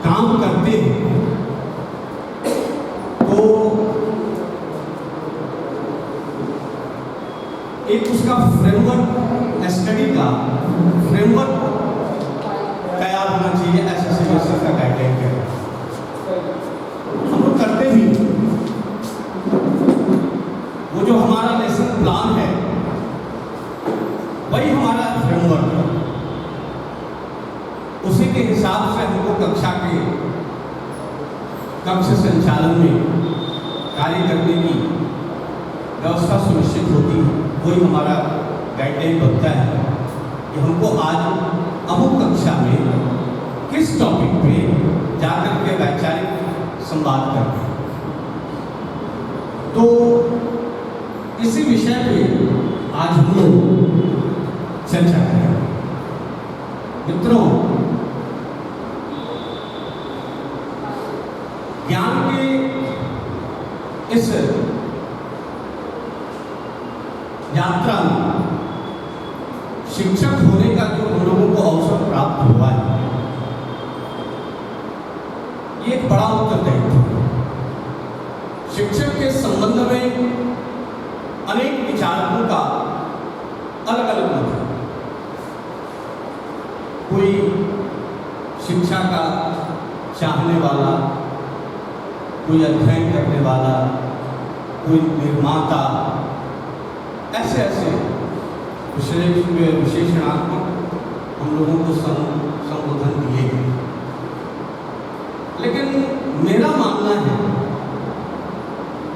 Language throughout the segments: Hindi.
काम करते हैं तो एक उसका फ्रेमवर्क, स्टडी का फ्रेमवर्क तैयार होना चाहिए। एसएससी का गाइडलाइन के हम लोग करते भी, वो जो हमारा लेसन प्लान है वही हमारा फ्रेमवर्क है। उसी के हिसाब से हमको कक्षा के कक्ष संचालन में कार्य करने की व्यवस्था सुनिश्चित होती है। वही हमारा गाइडलाइन बनता है कि हमको आज अमुक कक्षा में किस टॉपिक पे जाकर के वैचारिक संवाद करना है। तो इसी विषय पे आज हम लोग चर्चा करेंगे। मित्रों, ज्ञान के इस यात्रा में शिक्षक होने का जो हम लोगों को अवसर प्राप्त हुआ है, ये एक बड़ा उत्तरदायित्व है। शिक्षक के संबंध में अनेक विचारकों का अलग अलग मत है। कोई शिक्षा का चाहने वाला, कोई अध्ययन करने वाला, कोई निर्माता, ऐसे ऐसे विशेषणात्मक हम लोगों को संबोधन दिए गए। लेकिन मेरा मानना है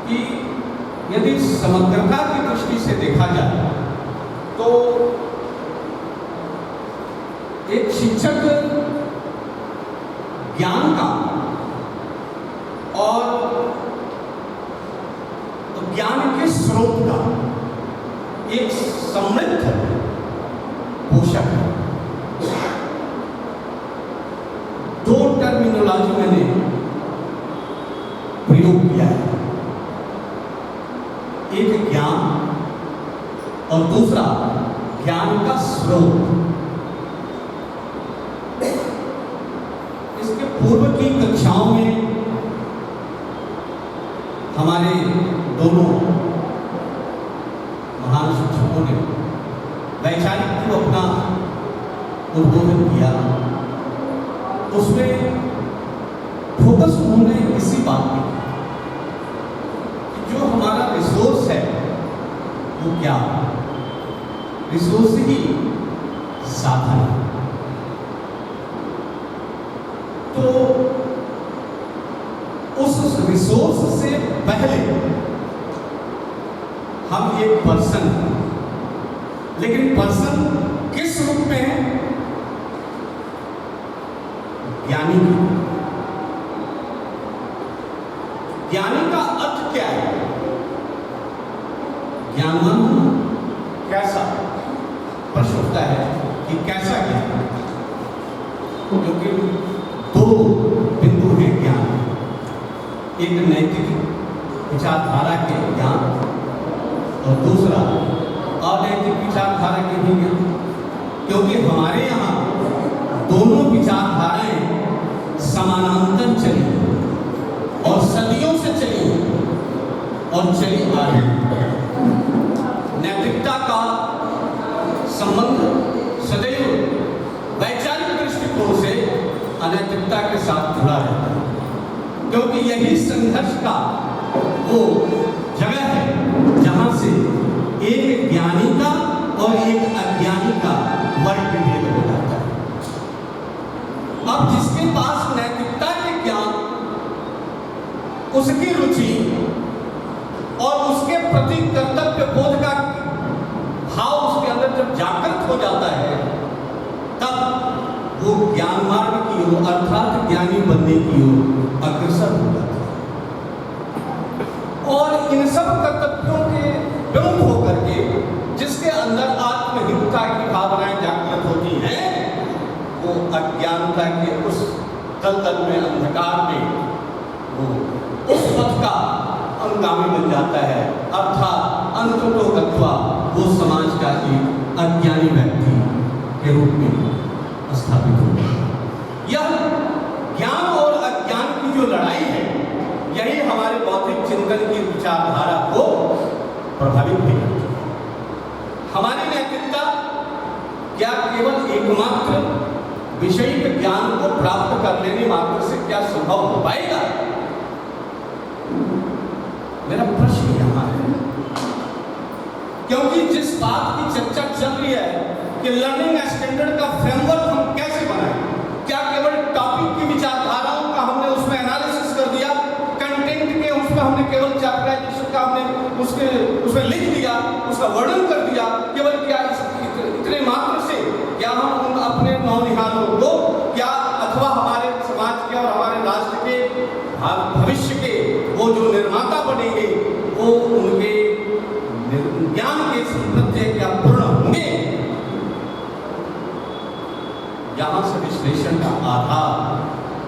कि यदि समग्रता की दृष्टि से देखा जाए तो एक शिक्षक ज्ञान का और ज्ञान के स्रोत का एक समृद्ध पोषक है। दो टर्मिनोलॉजी मैंने प्रयोग किया है, एक ज्ञान और दूसरा ज्ञान का स्रोत। इसके पूर्व की कक्षाओं में हमारे दोनों महान शिक्षकों ने वैचारिक को अपना उद्बोधन किया। उसमें फोकस उन्होंने इसी बात पे कि जो हमारा रिसोर्स है वो क्या है। रिसोर्स ही साधन है। तो उस रिसोर्स से पहले हम एक पर्सन हैं, लेकिन पर्सन किस रूप में है? ज्ञानी। ज्ञानी का अर्थ क्या है? ज्ञानवान होना। कैसा? प्रश्न उठता है कि कैसा ज्ञान? क्योंकि दो बिंदु हैं ज्ञान, एक नैतिक विचारधारा के ज्ञान और दूसरा अनैतिक विचारधारा के भी ज्ञान। क्योंकि हमारे यहाँ दोनों विचारधाराएं समानांतर चली और सदियों से चली और चली आ रही। नैतिकता का संबंध सदैव वैचारिक दृष्टिकोण से अनैतिकता के साथ जुड़ा रहता है, क्योंकि यही संघर्ष का वो जगह है जहां से एक ज्ञानी का और एक अज्ञानी का वर्ग विभेद हो जाता है। अब जिसके पास नैतिकता के ज्ञान, उसकी रुचि और उसके प्रति कर्तव्य बोध का भाव उसके अंदर जब जागृत हो जाता है, तब वो ज्ञान मार्ग की ओर अर्थात ज्ञानी बनने की ओर अग्रसर हो जाता है। और इन सब कर्तव्यों के विरुद्ध होकर के जिसके अंदर आत्महितता की भावनाएं जागृत होती हैं, वो अज्ञानता के उस दलदल में, अंधकार में, वो उस पथ का अनुगामी बन जाता है। अर्थात अंततो गत्वा वो समाज का एक अज्ञानी व्यक्ति के रूप में स्थापित हो। यह ज्ञान स्लोगन की विचारधारा को प्रभावित भी करती है। हमारी नैतिकता क्या केवल एकमात्र विषयिक ज्ञान को प्राप्त कर लेने मात्र से क्या संभव हो पाएगा? मेरा प्रश्न यहाँ है, क्योंकि जिस बात की चर्चा चल रही है कि लर्निंग स्टैंडर्ड का फ्रेमवर्क हम कैसे बनाएं, क्या केवल टॉपिक की विचारधाराओं का हमने उसमें एनालिसिस कर दिया, कंटेंट के उसमें हमने केवल चैप्टराइजेशन का हमने उसमें लिख दिया, उसका वर्णन कर दिया, केवल क्या इतने मात्र से क्या हम अपने नौनिहालों को क्या अथवा हमारे समाज के और हमारे राष्ट्र के भविष्य के वो जो निर्माता बनेंगे वो उनके ज्ञान के समृद्ध क्या पूर्ण होंगे? यहां से विश्लेषण का आधार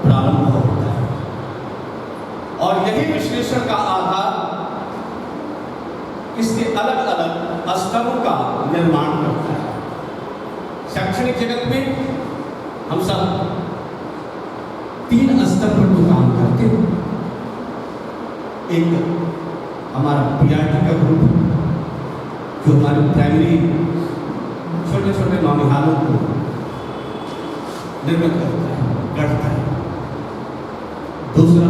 प्रारंभ होता है और यही विश्लेषण का आधार इसके अलग अलग स्तरों का निर्माण करता है। शैक्षणिक जगत में हम सब 3 स्तर पर तो काम करते हैं। एक हमारा पीआरटी का ग्रुप जो हमारे प्राइमरी छोटे छोटे नौनिहालों को निर्मित करता है, गढ़ता है। दूसरा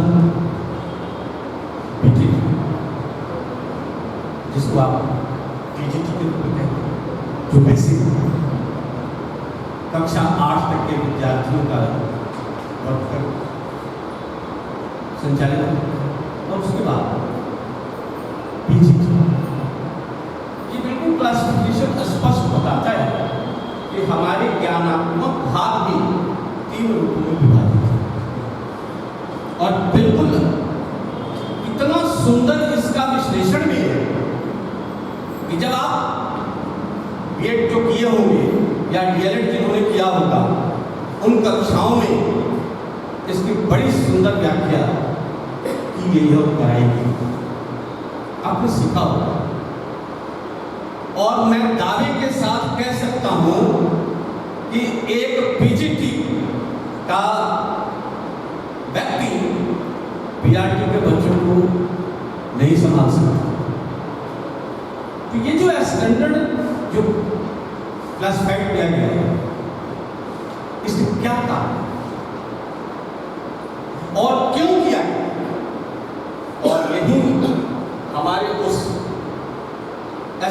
पीटीटी, जिसको आप पीजीटी के रूप में कहते हैं, जो बेसिक कक्षा 8 तक के विद्यार्थियों का वर्क कर संचालित, और उसके बाद पीजीटी। ये बिल्कुल क्लासिफिकेशन स्पष्ट बताता है कि हमारे ज्ञानात्मक भाग भी 3 रूपों में विभाजित है और बिल्कुल इतना सुंदर इसका विश्लेषण भी है कि जब आप बीएड जो किए होंगे या डीएलएड जिन्होंने किया होगा उन कक्षाओं में इसकी बड़ी सुंदर व्याख्या की गई है और कराई गई, आपने सीखा होगा। और मैं दावे के साथ कह सकता हूं कि एक पीजीटी का व्यक्ति पीआरटी के बच्चों को नहीं संभाल सकता। तो ये जो स्टैंडर्ड जो क्लासिफाइड किया गया है, इसका क्या कारण और क्यों किया गया, और यही हमारे उस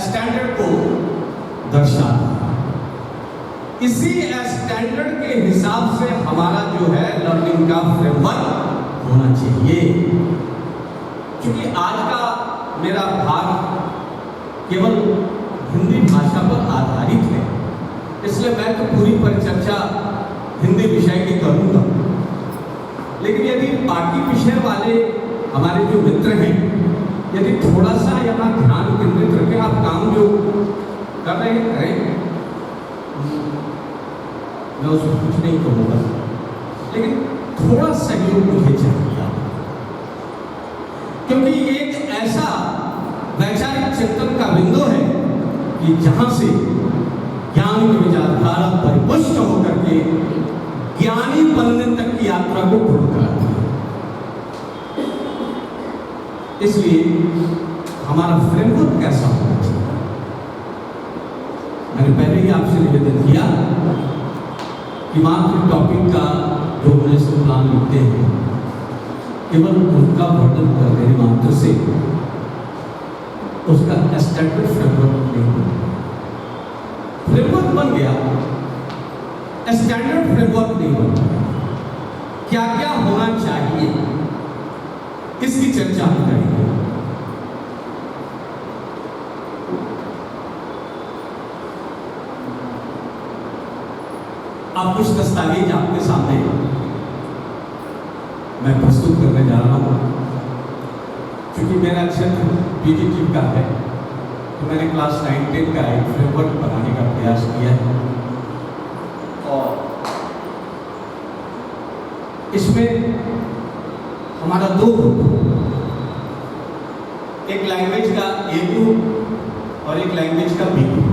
स्टैंडर्ड को दर्शाता है। इसी स्टैंडर्ड के हिसाब से हमारा जो है लर्निंग का फ्रेमवर्क होना चाहिए। क्योंकि आज का मेरा भाग केवल हिंदी भाषा पर आधारित है, इसलिए मैं तो पूरी परिचर्चा हिंदी विषय की करूंगा। लेकिन यदि बाकी विषय वाले हमारे जो मित्र हैं, यदि थोड़ा सा यहाँ ध्यान केंद्रित रखें, आप काम जो कर रहे हैं करें, मैं उसको कुछ नहीं कहूँगा, लेकिन थोड़ा सहयोग मुझे चाहिए, क्योंकि एक ऐसा वैचारिक चिंतन का बिंदु है कि जहाँ से ज्ञान की विचारधारा परिपुष्ट होकर के ज्ञानी बनने तक की यात्रा को पूर्ण कराती है। इसलिए हमारा फ्रेमवर्क कैसा होना चाहिए? मैंने पहले ही आपसे निवेदन किया कि मात्र टॉपिक का जो नेशनल प्लान लिखते हैं, केवल उनका वर्णन कर देने मात्र से उसका स्टैंडर्ड फ्रेमवर्क नहीं बनता। फ्रेमवर्क बन गया, स्टैंडर्ड फ्रेमवर्क नहीं बनता। क्या क्या होना चाहिए इसकी चर्चा हम करेंगे। अब कुछ दस्तावेज आपके सामने मैं प्रस्तुत करने जा रहा हूं। क्योंकि मेरा क्षेत्र पीजीटी का है, तो मैंने क्लास 9-10 का एक फ्रेमवर्क बनाने का प्रयास किया है और इसमें हमारा 2 ग्रुप, एक लैंग्वेज का ए ग्रुप और एक लैंग्वेज का बी ग्रुप।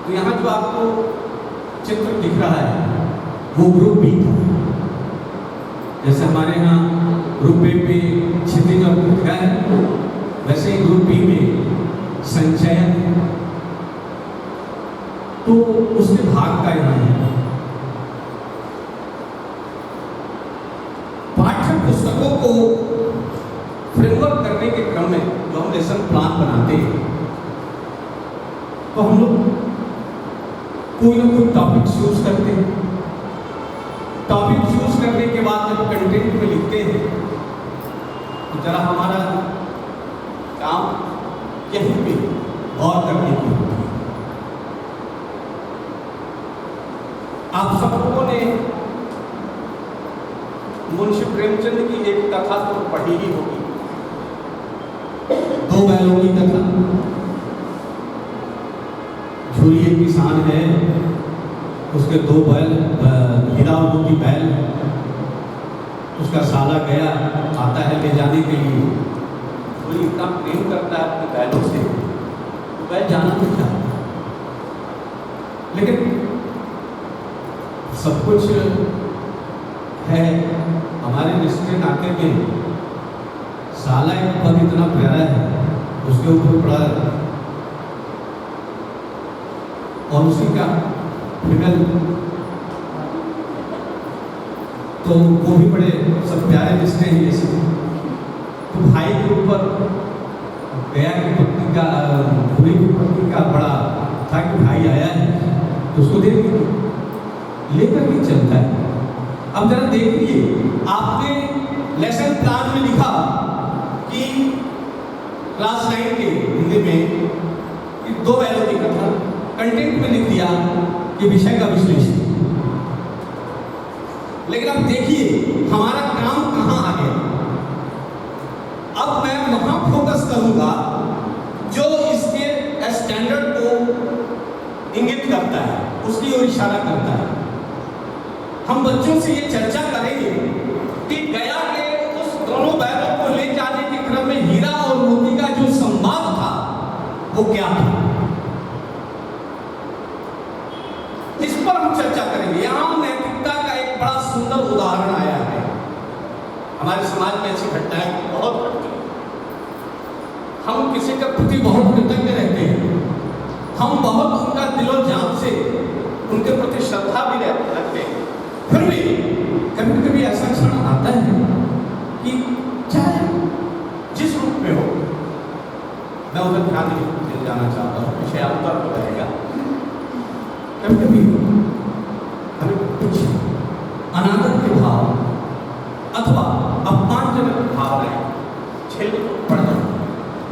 तो यहाँ जो आपको चित्र दिख रहा है वो ग्रुप बी था। जैसे हमारे यहाँ ग्रुप ए पे क्षितिज और भूमिका है, वैसे ही ग्रुप बी में संचयन है। तो उसके भाग का यहाँ है। पाठ्य पुस्तकों को फ्रेमवर्क करने के क्रम में जो हम लेसन प्लान बनाते हैं, तो हम लोग कोई ना कोई टॉपिक चूज करते हैं। टॉपिक चूज करने के बाद जब कंटेंट में लिखते हैं तो जरा हमारा काम यहीं पे गौर करने की होती है। आप सब लोगों ने मुंशी प्रेमचंद की एक कथा तो पढ़ी ही होगी, दो बैलों की कथा। झूरी एक किसान है, उसके दो बैल, हीरा और मोती बैल। उसका साला गया, आता है ले जाने के लिए। झूरी इतना प्रेम करता है अपने बैलों से, तो बैल जाना नहीं चाहता, लेकिन सब कुछ है हमारे रिश्ते नाते में। साला एक पद इतना प्यारा है, उसके ऊपर पड़ा और उसी का फिगल, तो वो भी बड़े सब प्यारे रिश्ते हैं जैसे। तो भाई के ऊपर गया की पत्नी का, भूरी की पत्नी का बड़ा था कि भाई आया है तो उसको दे लेकर के चलता है। अब जरा देखिए, आपने लेसन प्लान में लिखा कि क्लास 9 के हिंदी में कि दो बैलों की कथा, कंटेंट में लिख दिया कि विषय का विश्लेषण। लेकिन अब देखिए हमारा काम कहां आ गया। अब मैं वहां फोकस करूंगा जो इसके स्टैंडर्ड को इंगित करता है, उसकी ओर इशारा करता है। हम बच्चों से ये चर्चा करेंगे कि गया के उस दोनों बैलों को ले जाने के क्रम में हीरा और मोती का जो संवाद था वो क्या था, इस पर हम चर्चा करेंगे। यहां नैतिकता का एक बड़ा सुंदर उदाहरण आया है। हमारे समाज में ऐसी घटनाएं बहुत घटती हैं। हम किसी के प्रति बहुत कृतज्ञ रहते हैं, हम बहुत उनका दिलो जान से उनके प्रति श्रद्धा भी रखते हैं। फिर भी कभी कभी ऐसा क्षण आता है कि चाहे जिस रूप में हो, मैं उधर ध्यान नहीं जाना चाहता हूँ, विषयांतर हो जाएगा। कभी कभी हमें कुछ अनादर के भाव अथवा अपमानजनक भावनाएं झेलने को पड़ जाती,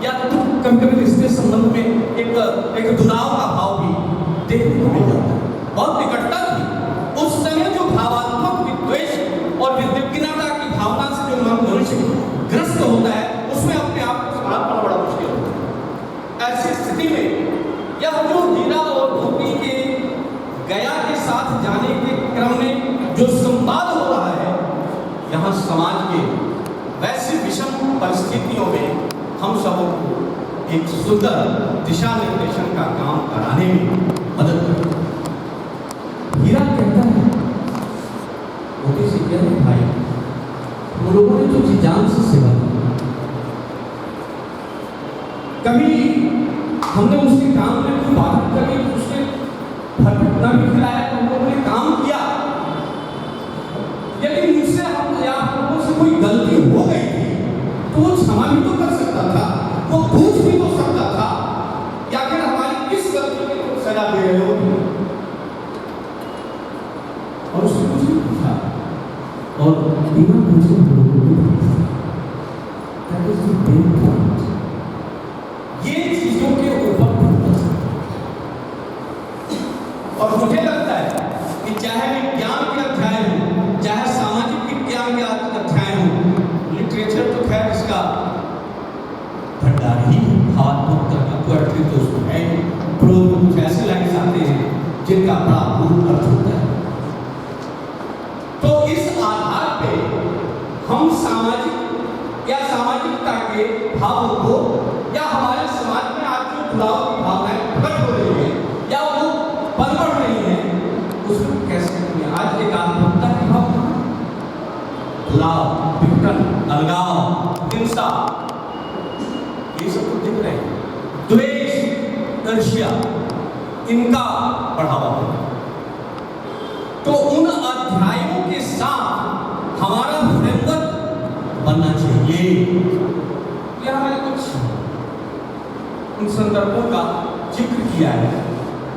या तो कभी कभी रिश्ते संबंध में एक दुराव का भाव भी देखने को मिल जाता है। बहुत निकटता थी उस समय, जो भावात्मक विद्वेष और विद्विग्नता की भावना से जो मनुष्य ग्रस्त होता है, उसमें अपने आप को संभालना बड़ा मुश्किल होता है। ऐसी स्थिति में यह जो हीरा और मोती के गया के साथ जाने के क्रम में जो संवाद हो रहा है, यहाँ समाज के वैसी विषम परिस्थितियों में हम सबों को एक सुंदर दिशा निर्देशन का काम कराने में मदद करता है। हीरा कहता है मोती से, क्या है भाई, वो लोगों ने तो जी जान से सेवा की, कभी हमने उसके काम में कोई बात करी, उसने फटना भी खिलाया, हम लोगों ने काम किया। यदि मुझसे हम या हम लोगों से कोई गलती हो गई थी तो वो क्षमा भी तो कर सकता था, वो पूछ भी तो सकता था, या फिर हमारी किस गलती के लोग सजा दे रहे हो। और उसने कुछ नहीं पूछा, और बिना पूछे ये चीजों के ऊपर और मुझे लगता है कि चाहे विज्ञान के अध्याय हो, चाहे सामाजिक विज्ञान के अध्याय हो, लिटरेचर तो खैर इसका भंडार ही भावात्मक तो उसको है। प्रोज में कुछ ऐसे लाइन्स आते हैं जिनका बड़ा अपूर्ण अर्थ होता है। तो इस आधार पे हम सामाजिक या सामाजिकता के भावों को, या हमारे समाज में आज जो जुड़ाव की भावनाएं प्रकट हो रही है या वो पनपड़ रही है, उसको कैसे करेंगे। आज एकात्मकता की भावना, भेदभाव, विघटन, अलगाव, हिंसा, ये सब तो दिख रहे हैं। द्वेष, ईर्ष्या, इनका बढ़ावा होगा। तो उन अध्यायों के साथ हमारा फ्रेमवर्क बनना चाहिए। यह मैंने कुछ उन संदर्भों का जिक्र किया है।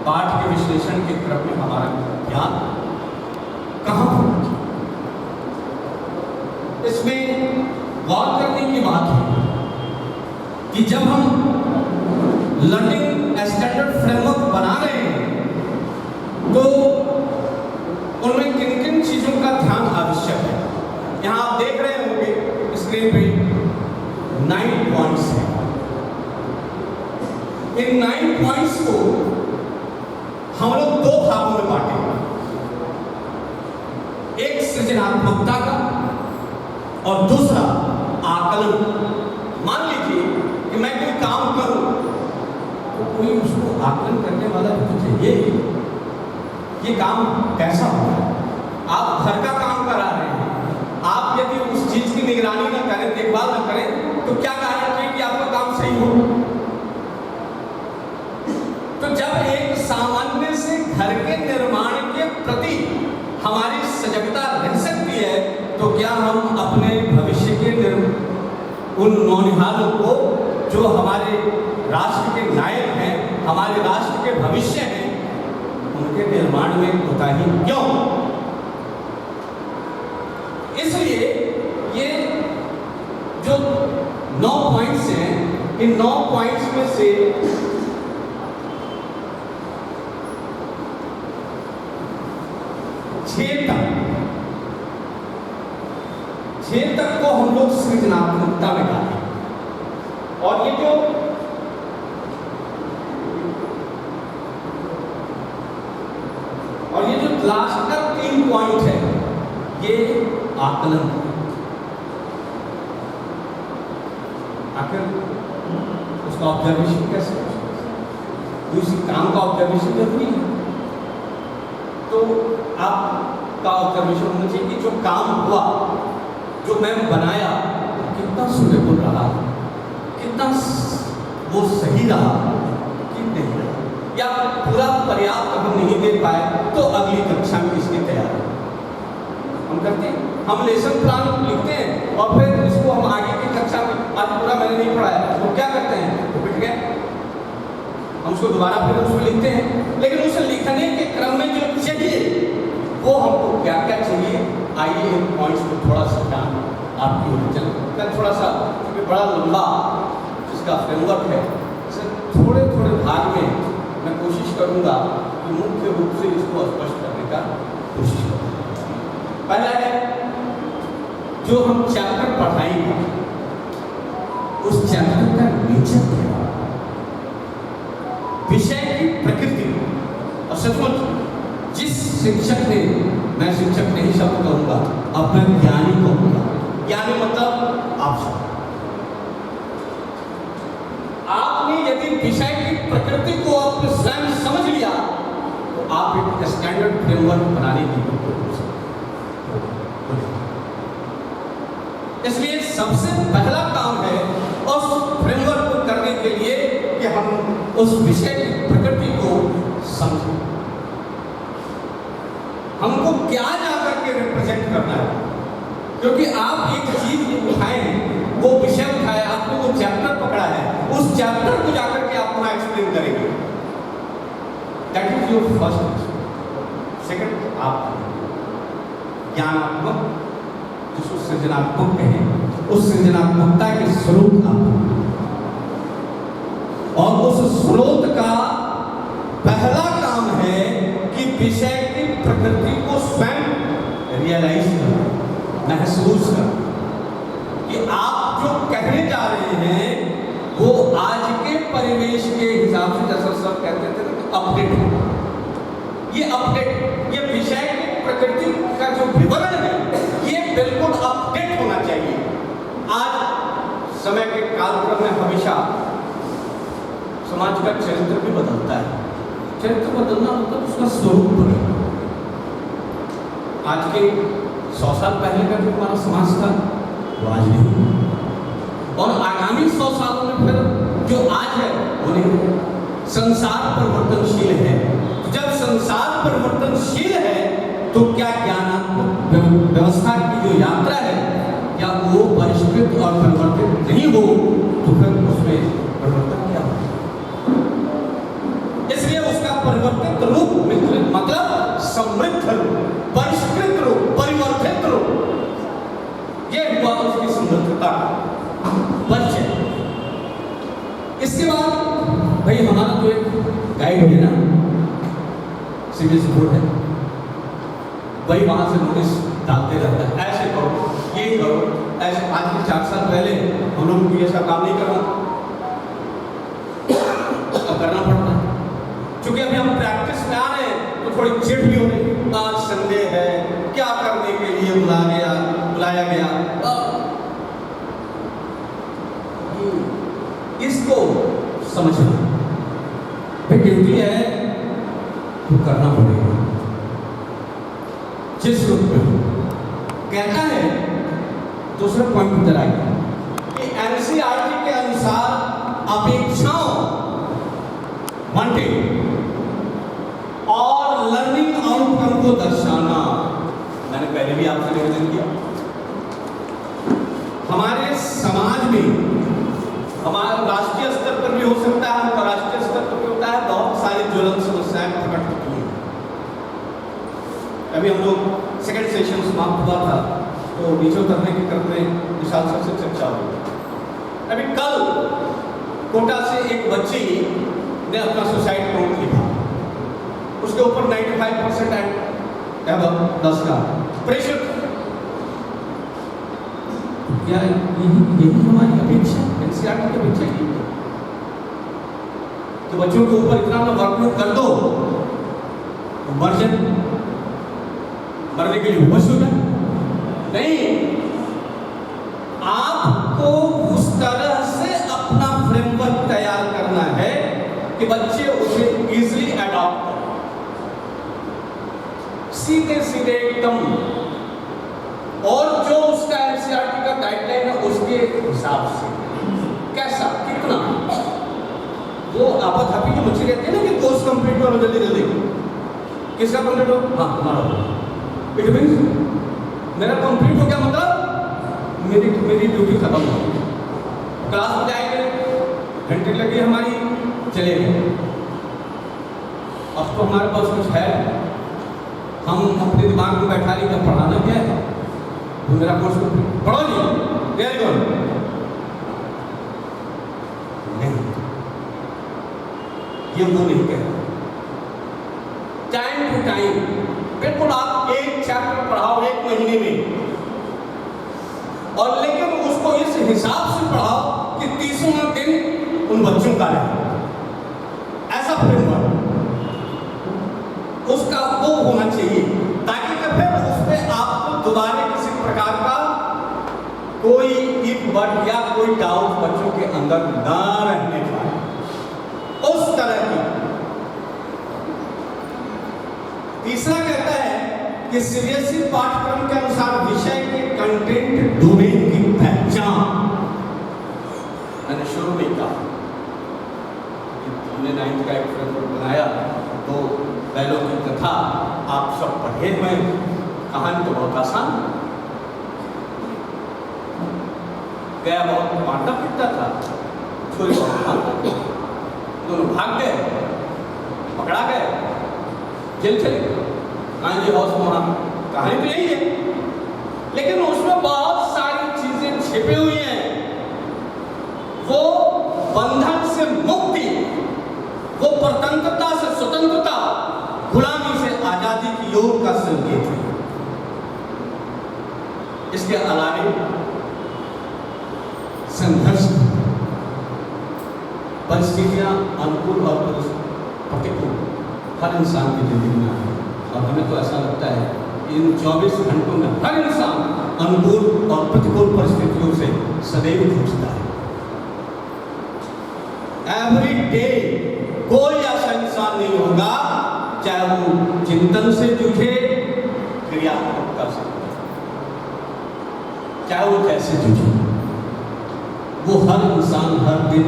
पाठ के विश्लेषण के क्रम में हमारा ध्यान कहां होना चाहिए, इसमें गौर करने की बात है कि जब हम लर्निंग स्टैंडर्ड फ्रेमवर्क बना रहे हैं तो उनमें किन किन चीजों का ध्यान आवश्यक है। यहां आप देख रहे होंगे स्क्रीन पे 9 पॉइंट्स हैं। इन 9 पॉइंट्स को हम लोग 2 भागों में बांटेंगे, एक सृजनात्मकता का और दूसरा आकलन। मान लीजिए कि मैं कोई काम करूं तो कोई उसको आकलन करने वाला भी चाहिए। ये काम कैसा होगा? आप घर का काम करा रहे हैं, आप यदि उस चीज की निगरानी न करें, देखभाल न करें, तो क्या गारंटी है कि आपका काम सही हो? तो जब एक सामान्य से घर के निर्माण के प्रति हमारी सजगता रह सकती है, तो क्या हम अपने भविष्य के उन नौनिहालों को, जो हमारे राष्ट्र के नायक हैं, हमारे राष्ट्र के भविष्य हैं, उनके निर्माण में कोताही क्यों? इसलिए ये जो 9 पॉइंट्स हैं, इन 9 पॉइंट्स में से 6 तक को हम लोग सृजनात्मकता में डालें। और ये जो लास्ट का 3 पॉइंट है, ये आकलन। आखिर उसका ऑब्जर्वेशन कैसे? किसी काम का ऑब्जर्वेशन जरूरी है, तो आपका ऑब्जर्वेशन होना चाहिए कि जो काम हुआ, जो मैं बनाया, कितना सुटेबल रहा, कितना वो सही रहा कि नहीं रहा, या पूरा पर्याप्त हम नहीं दे पाए, तो अगली कक्षा में इसकी तैयारी हम करते हैं। हम लेसन प्लान लिखते हैं और फिर इसको हम आगे की कक्षा में, आज पूरा मैंने नहीं पढ़ाया, तो क्या करते हैं, तो पिट गया, हम उसको दोबारा फिर उसको लिखते हैं। लेकिन उसे लिखने के क्रम में जो चाहिए, वो हमको क्या क्या चाहिए, आइए इन पॉइंट्स को थोड़ा सा ध्यान आपकी ओर चलते हैं। थोड़ा सा, क्योंकि बड़ा लंबा जिसका फ्रेमवर्क है, इसे थोड़े थोड़े भाग में मैं कोशिश करूंगा कि मुख्य रूप से इसको स्पष्ट करने का कोशिश करूंगा। पहला है, जो हम चैप्टर पढ़ाएंगे उस चैप्टर का नेचर क्या है, विषय की प्रकृति। और सचमुच जिस शिक्षक ने, मैं शिक्षक नहीं शब्द कहूंगा, अपना ज्ञानी कहूंगा, ज्ञानी मतलब आप सब, आपने यदि विषय की प्रकृति को अपने स्वयं समझ लिया, तो आप एक स्टैंडर्ड फ्रेमवर्क बनाने की कोशिश। इसलिए सबसे पहला काम है उस फ्रेमवर्क को करने के लिए कि हम उस विषय की प्रकृति को समझें। हमको क्या जाकर के रिप्रेजेंट करना है, क्योंकि आप एक चीज उठाए, वो विषय उठाया, आपने वो चैप्टर पकड़ा है, उस चैप्टर को जाकर के आप वहां एक्सप्लेन करेंगे। That is your first. Second, आप ज्ञानात्मक, जिसको सृजनात्मक कहें, उस सृजनात्मकता के स्रोत आप, और उस स्रोत का पहला काम है कि विषय की प्रकृति को स्वयं रियलाइज करना, महसूस करना कि आप जो कहने जा रहे हैं वो आज के परिवेश के हिसाब से, जैसा सब कहते थे, अपडेट होगा। ये अपडेट, ये विषय की प्रकृति का जो विवरण है, ये बिल्कुल अपडेट होना चाहिए। आज समय के कालक्रम में हमेशा समाज का चरित्र भी बदलता है। चरित्र बदलना मतलब उसका स्वरूप बदलना। आज के 100 साल पहले का जो हमारा समाज था वो आज नहीं, और आगामी 100 सालों में फिर जो आज है वो नहीं। संसार परिवर्तनशील है। जब संसार परिवर्तनशील है तो क्या ज्ञानात्मक व्यवस्था की जो यात्रा है क्या वो परिष्कृत और परिवर्तित नहीं हो तो फिर उसमें परिवर्तन क्या हो? इसलिए उसका परिवर्तित रूप मतलब समृद्ध रूप, परिष्कृत रूप, परिवर्तित रूप, यह हुआ उसकी समृद्धता परिचय। इसके बाद भाई हमारा जो एक गाइड है ना, सीबीएसई बोर्ड है, वही वहां से नोटिस डालते रहता है, ऐसे करो, ये करो, ऐसे। आज के 4 साल पहले हम लोग भी ऐसा काम नहीं करना, अब करना पड़ता है। क्योंकि अभी हम प्रैक्टिस में आ रहे हैं तो थोड़ी चिढ़ भी हो रही, आज संडे है, क्या करने के लिए बुलाया गया। इसको समझना ड्यूटी है तो करना पड़ेगा। जिस रूप में कहता है, दूसरा पॉइंट इधर आएगा कि एनसीईआरटी के अनुसार अपेक्षाओं और लर्निंग आउटकम को दर्शाना। मैंने पहले भी आपसे निवेदन किया, हमारे समाज में, हमारे राष्ट्रीय स्तर पर भी हो सकता है, अंतर्राष्ट्रीय स्तर पर भी होता है, बहुत सारी ज्वलंत समस्याएं प्रकट होती हैं। अभी हम लोग सेकंड सेशन समाप्त हुआ था तो नीचे उतरने के क्रम में विशाल सर से चर्चा हुई। अभी कल कोटा से एक बच्ची ने अपना सुसाइड नोट लिखा, उसके ऊपर 95% एवं 10 का प्रेशर। क्या यही हमारी अपेक्षा, एनसीईआरटी की अपेक्षा की तो बच्चों के ऊपर इतना वर्कलोड कर दो तो मरने के लिए होश हो जाए? नहीं, आपको उस तरह से अपना फ्रेमवर्क तैयार करना है कि बच्चे उसे इजीली अडॉप्ट करें, सीधे सीधे एकदम, और जो उसका एनसीईआरटी का गाइडलाइन है उसके हिसाब से कैसा कितना। वो आपस हापी जो बच्चे कहते हैं ना कि कोर्स कंप्लीट करो जल्दी जल्दी, किसका कंप्लीट हो? हाँ हमारा। इट मीन्स मेरा कंप्लीट हो गया, मतलब मेरी ड्यूटी खत्म हो गई। क्लास में जाएंगे, घंटे लगी हमारी, चले गए। अब तो हमारे पास कुछ है, हम अपने दिमाग में बैठा लिया पढ़ाना क्या है, तो मेरा कोर्स पढ़ो लिया, वेरी गुड। नहीं, ये वो नहीं कहता। टाइम टू टाइम, बिल्कुल आप एक चैप्टर पढ़ाओ 1 महीने में, और लेकिन उसको इस हिसाब से पढ़ाओ कि 30वां दिन उन बच्चों का रहे, ऐसा फ्रेमवर्क उसका वो होना चाहिए, ताकि फिर उसमें आपको दोबारा किसी प्रकार का कोई इफ बट या कोई डाउट बच्चों के अंदर ना रहने पाए, उस तरह की। तीसरा कहता है कि सीबीएसई पाठ्यक्रम के अनुसार विषय के कंटेंट डोमेन की पहचान। मैंने शुरू में कहा हमने 9th का एक फ्रेमवर्क बनाया, तो बैलों की कथा आप सब पढ़े हुए, कहानी तो बहुत आसान, गया बहुत मारता पीटता था, छोरी दोनों भाग गए, पकड़ा गए, जेल चले गए, गांधी हाउस में वहां कहानी तो यही है, लेकिन उसमें बहुत सारी चीजें छिपी हुई हैं। वो बंधन से मुक्ति, वो परतंत्रता से स्वतंत्रता, गुलामी से आजादी की ओर का संकेत है। इसके अलावे संघर्ष, परिस्थितियां अनुकूल और प्रतिकूल हर इंसान की जिंदगी में है, और हमें तो ऐसा लगता है कि इन 24 घंटों में हर इंसान अनुकूल और प्रतिकूल परिस्थितियों से सदैव जूझता है। एवरी डे कोई ऐसा इंसान नहीं होगा, चाहे वो चिंतन से जूझे, क्रियात्मक कर सकते हैं, चाहे वो कैसे जूझे। वो हर इंसान हर दिन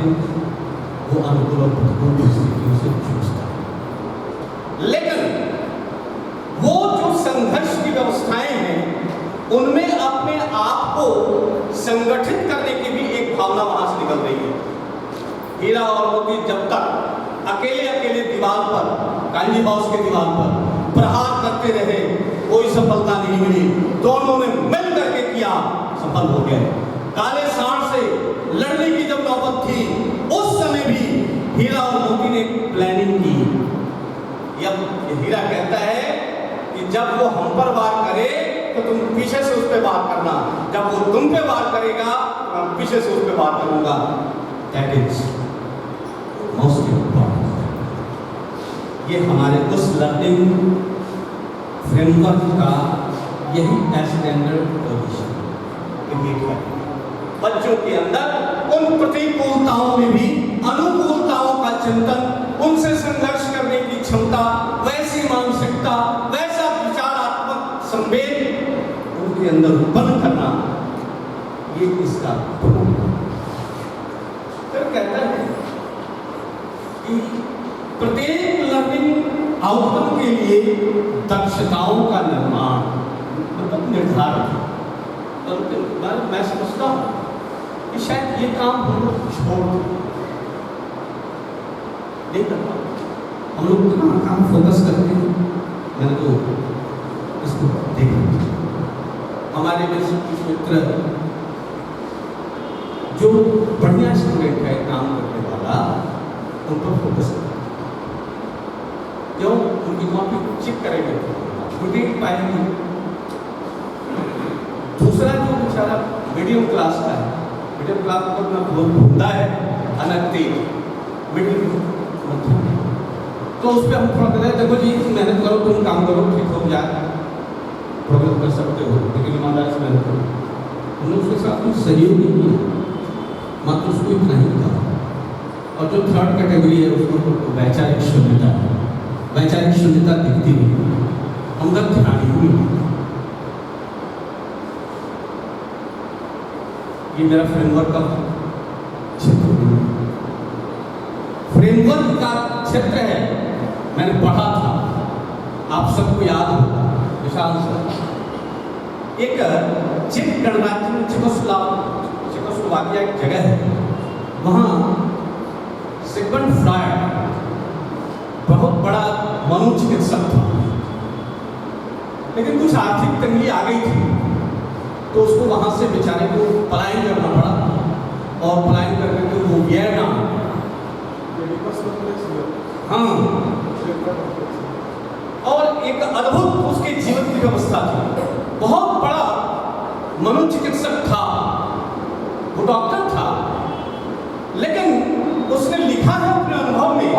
वो अनुकूल और प्रतिकूल परिस्थितियों से जूझता है, लेकिन वो जो संघर्ष की व्यवस्थाएं हैं उनमें अपने आप को संगठित करने की भी एक भावना वहां से निकल रही है। हीरा और मोती जब तक अकेले अकेले दीवार पर, कांजी हाउस के दीवार पर प्रहार करते रहे, कोई सफलता नहीं मिली। दोनों ने मिल करके किया, सफल हो गए। काले सांड से लड़ने की जब नौबत थी, उस समय भी हीरा और मोती ने प्लानिंग की। हीरा कहता है कि जब वो हम पर वार करे तो तुम पीछे से उस पर वार करना, जब वो तुम पे वार करेगा तो मैं पीछे से उस पर वार करूंगा। That is most important. ये हमारे उस लर्निंग फ्रेमवर्क का यही स्टैंडर्ड पोजीशन क्रिएट है बच्चों के अंदर। उन प्रतिकूलताओं में भी अनुकूलताओं का चिंतन, उनसे संघर्ष करने की क्षमता, वैसी मानसिकता, वैसा विचारात्मक संवेद उनके अंदर उत्पन्न करना, ये इसका फिर कहता है कि प्रत्येक लर्निंग आउटकम के लिए दक्षताओं का निर्माण, मतलब निर्धारण। मैं समझता हूं कि शायद ये काम हम लोग छोड़ नहीं कर पाते। हम लोग कहाँ कहाँ फोकस करते हैं, मैंने तो इसको देखा। हमारे कुछ मित्र जो बढ़िया स्टूडेंट है, काम करने वाला, उन पर फोकस करते हैं। क्यों? उनकी कॉपी चेक करेंगे, त्रुटि पाएंगे। दूसरा जो बेचारा मीडियम क्लास का है, मीडियम क्लास को अपना बहुत भूखता है, अनगति मिडिल मध्यम, तो उस पर हम थोड़ा कहते हैं देखो जी मेहनत करो, तुम काम करो, ठीक हो जाए, प्रोग्रेस कर सकते हो, लेकिन ईमानदारी से मेहनत करो। हमने उसके साथ कुछ सहयोग नहीं किया, मात्र उसको इतना ही कहा। और जो थर्ड कैटेगरी है उसको वैचारिक शून्यता है, वैचारिक शून्यता दिखती नहीं, हम तक ध्यान ही नहीं। ये मेरा फ्रेमवर्क का क्षेत्र है, फ्रेमवर्क का क्षेत्र है। मैंने पढ़ा था, आप सबको याद होगा, विशाल सर एक चेक गणराज्य में चेकोस्लोवाकिया एक जगह है, वहाँ सिगमंड फ्रायड बहुत बड़ा मनोचिकित्सक था, लेकिन कुछ आर्थिक तंगी आ गई थी, तो उसको वहाँ से बेचारे को पलायन करना पड़ा। और पलायन करके तो वो वियना, हाँ, और एक अद्भुत उसके जीवन की व्यवस्था थी। बहुत बड़ा मनोचिकित्सक था, वो डॉक्टर था, लेकिन उसने लिखा है अपने अनुभव में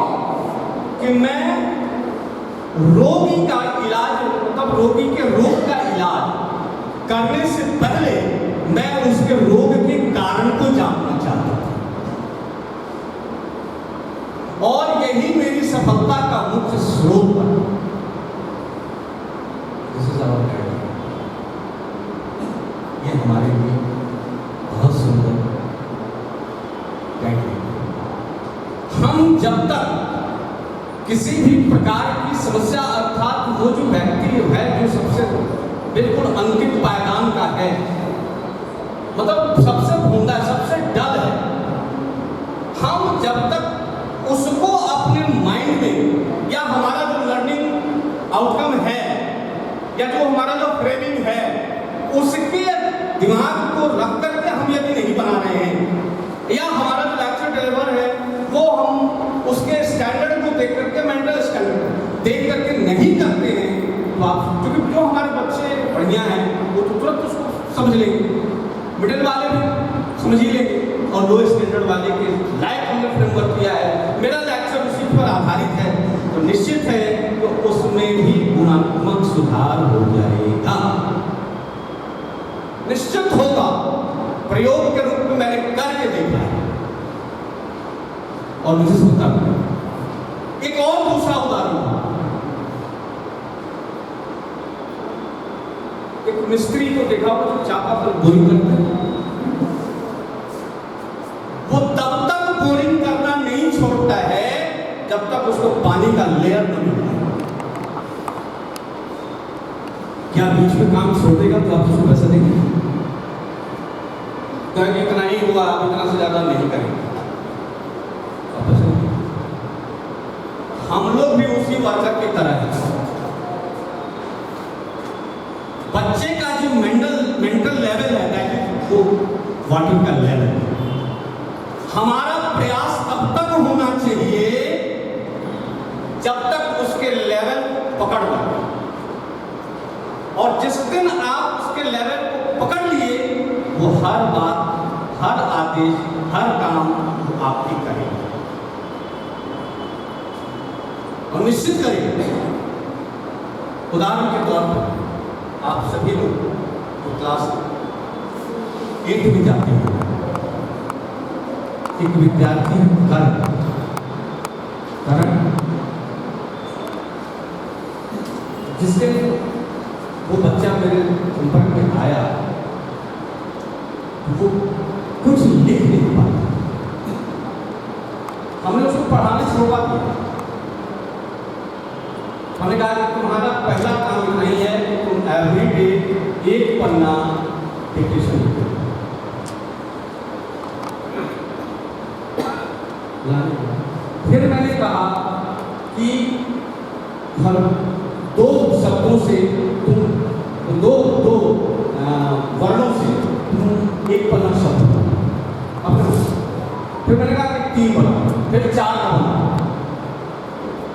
कि मैं रोगी का इलाज, मतलब रोगी के रोग का इलाज करने से पहले मैं उसके रोग के कारण को जानना चाहता था, और यही मेरी सफलता का मुख्य स्रोत था। ये हमारे लिए बहुत सुंदर गाइडलाइन। हम जब तक किसी भी प्रकार की समस्या, अर्थात वो जो व्यक्ति है जो सबसे बिल्कुल अंतिम पायदान का है, मतलब सबसे भूंदा, सबसे डल है, हम जब तक उसको अपने माइंड में, या हमारा जो लर्निंग आउटकम है, या जो हमारा जो फ्रेमिंग है, उसके दिमाग को रख करके हम यदि नहीं बना रहे हैं, या हमारा जो लेक्चर डिलीवर है वो हम उसके स्टैंडर्ड को देख करके, मेंटल स्टैंडर्ड देख करके नहीं करते हैं, तो आप, क्योंकि जो हमारे बच्चे बढ़िया हैं वो तो तुरंत उसको समझ लेंगे, मिडिल वाले भी समझ ही लेंगे, और लो स्टैंडर्ड वाले के लायक हमने फ्रेमवर्क किया है, मेरा लेक्चर उसी पर आधारित है, तो निश्चित है तो उसमें भी गुणात्मक सुधार हो जाएगा, निश्चित होगा। प्रयोग के रूप में मैंने करके देखा है और मुझे सुनता है। एक और दूसरा उदाहरण, मिस्त्री को देखा हो तो चापाकल बोरिंग करते हैं, वो तब तक बोरिंग करना नहीं छोड़ता है जब तक उसको पानी का लेयर न मिले। क्या बीच में काम छोड़ देगा तो आप उसको पैसा देंगे? तो इतना ही हुआ, इतना से ज्यादा नहीं करेंगे। हम लोग भी उसी वर्कर की तरह हैं। बच्चे का जो मेंटल लेवल है वो वाटर का लेवल है। हमारा प्रयास तब तक होना चाहिए जब तक उसके लेवल पकड़ लो, और जिस दिन आप उसके लेवल को पकड़ लिए वो हर बात, हर आदेश, हर काम वो आपकी करेगा और निश्चित करेंगे। उदाहरण के तौर पर आप सभी लोग तो क्लास 8 में जाते हैं, एक विद्यार्थी करण जिससे वो बच्चा मेरे संपर्क में आया, वो कुछ लिख नहीं पाता। हमने उसको पढ़ाने शुरुआत की। हमने कहा कि तुम्हारा पहला काम नहीं है कि तुम एवरीडे एक पन्ना डिक्टेशन लिखो। फिर मैंने कहा कि हर 2 शब्दों से तुम दो वर्णों से तुम एक पन्ना शब्द अपना। फिर मैंने कहा कि 3 बना, फिर 4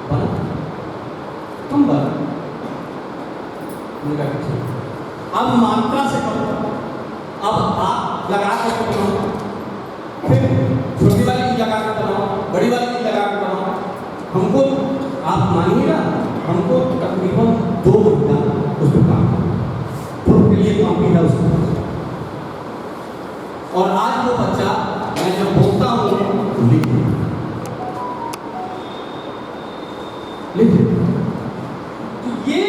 बना, तुम बना। अब मात्रा से करो, अब आप लगा कर बनाओ, फिर छोटी वाली लगा कर बनाओ, बड़ी वाली लगा कर बनाओ। हमको आप मानिएगा, हमको तकरीबन 2 घंटा उसको काम के लिए काफी है उसको। और आज वो बच्चा, मैं जब बोलता हूँ लिखे। तो ये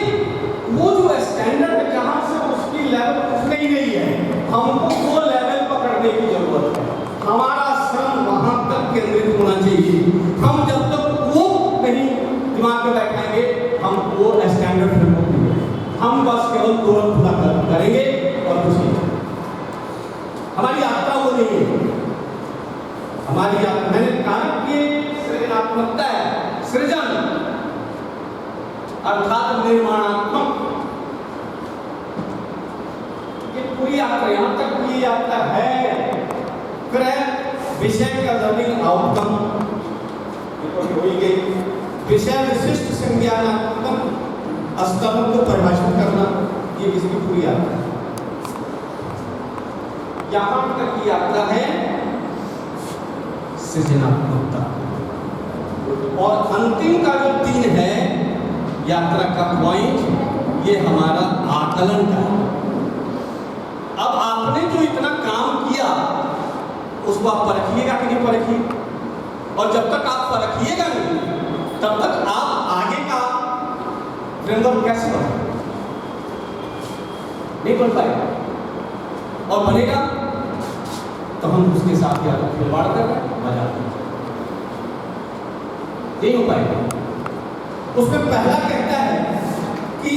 वो जो स्टैंडर्ड है जहां से उसकी लेवल उठने ही नहीं है, हमको वो लेवल पकड़ने की जरूरत है। हमारा श्रम वहां तक केंद्रित होना चाहिए। हम जब तक वो नहीं दिमाग में बैठाएंगे, हम वो स्टैंडर्ड फिल्म, हम बस केवल तुरंत पूरा करेंगे और कुछ नहीं। हमारी यात्रा वो नहीं है। हमारी यात्रा, मैंने कहा कि सृजनात्मकता है, सृजन अर्थात निर्माणात्मक। ये पूरी यात्रा, यहां तक पूरी यात्रा है। फिर विषय का लर्निंग आउटकम हो गई, विषय विशिष्ट संज्ञानात्मक स्तरों को परिभाषित करना, ये इसकी पूरी यात्रा है। यहां तक की यात्रा है सृजनात्मकता, और अंतिम का जो 3 है यात्रा का पॉइंट, ये हमारा आकलन का है। अब आपने जो इतना काम किया उसको आप परखिएगा कि नहीं परखिए, और जब तक आप परखिएगा नहीं तब तक आप आगे का फ्रेमवर्क कैसे बने, नहीं बन पाएगा। और बनेगा तो हम उसके साथ या तो खिलवाड़ कर रहे हैं, मजाक नहीं हो पाएगा। उसमें पहला कहता है कि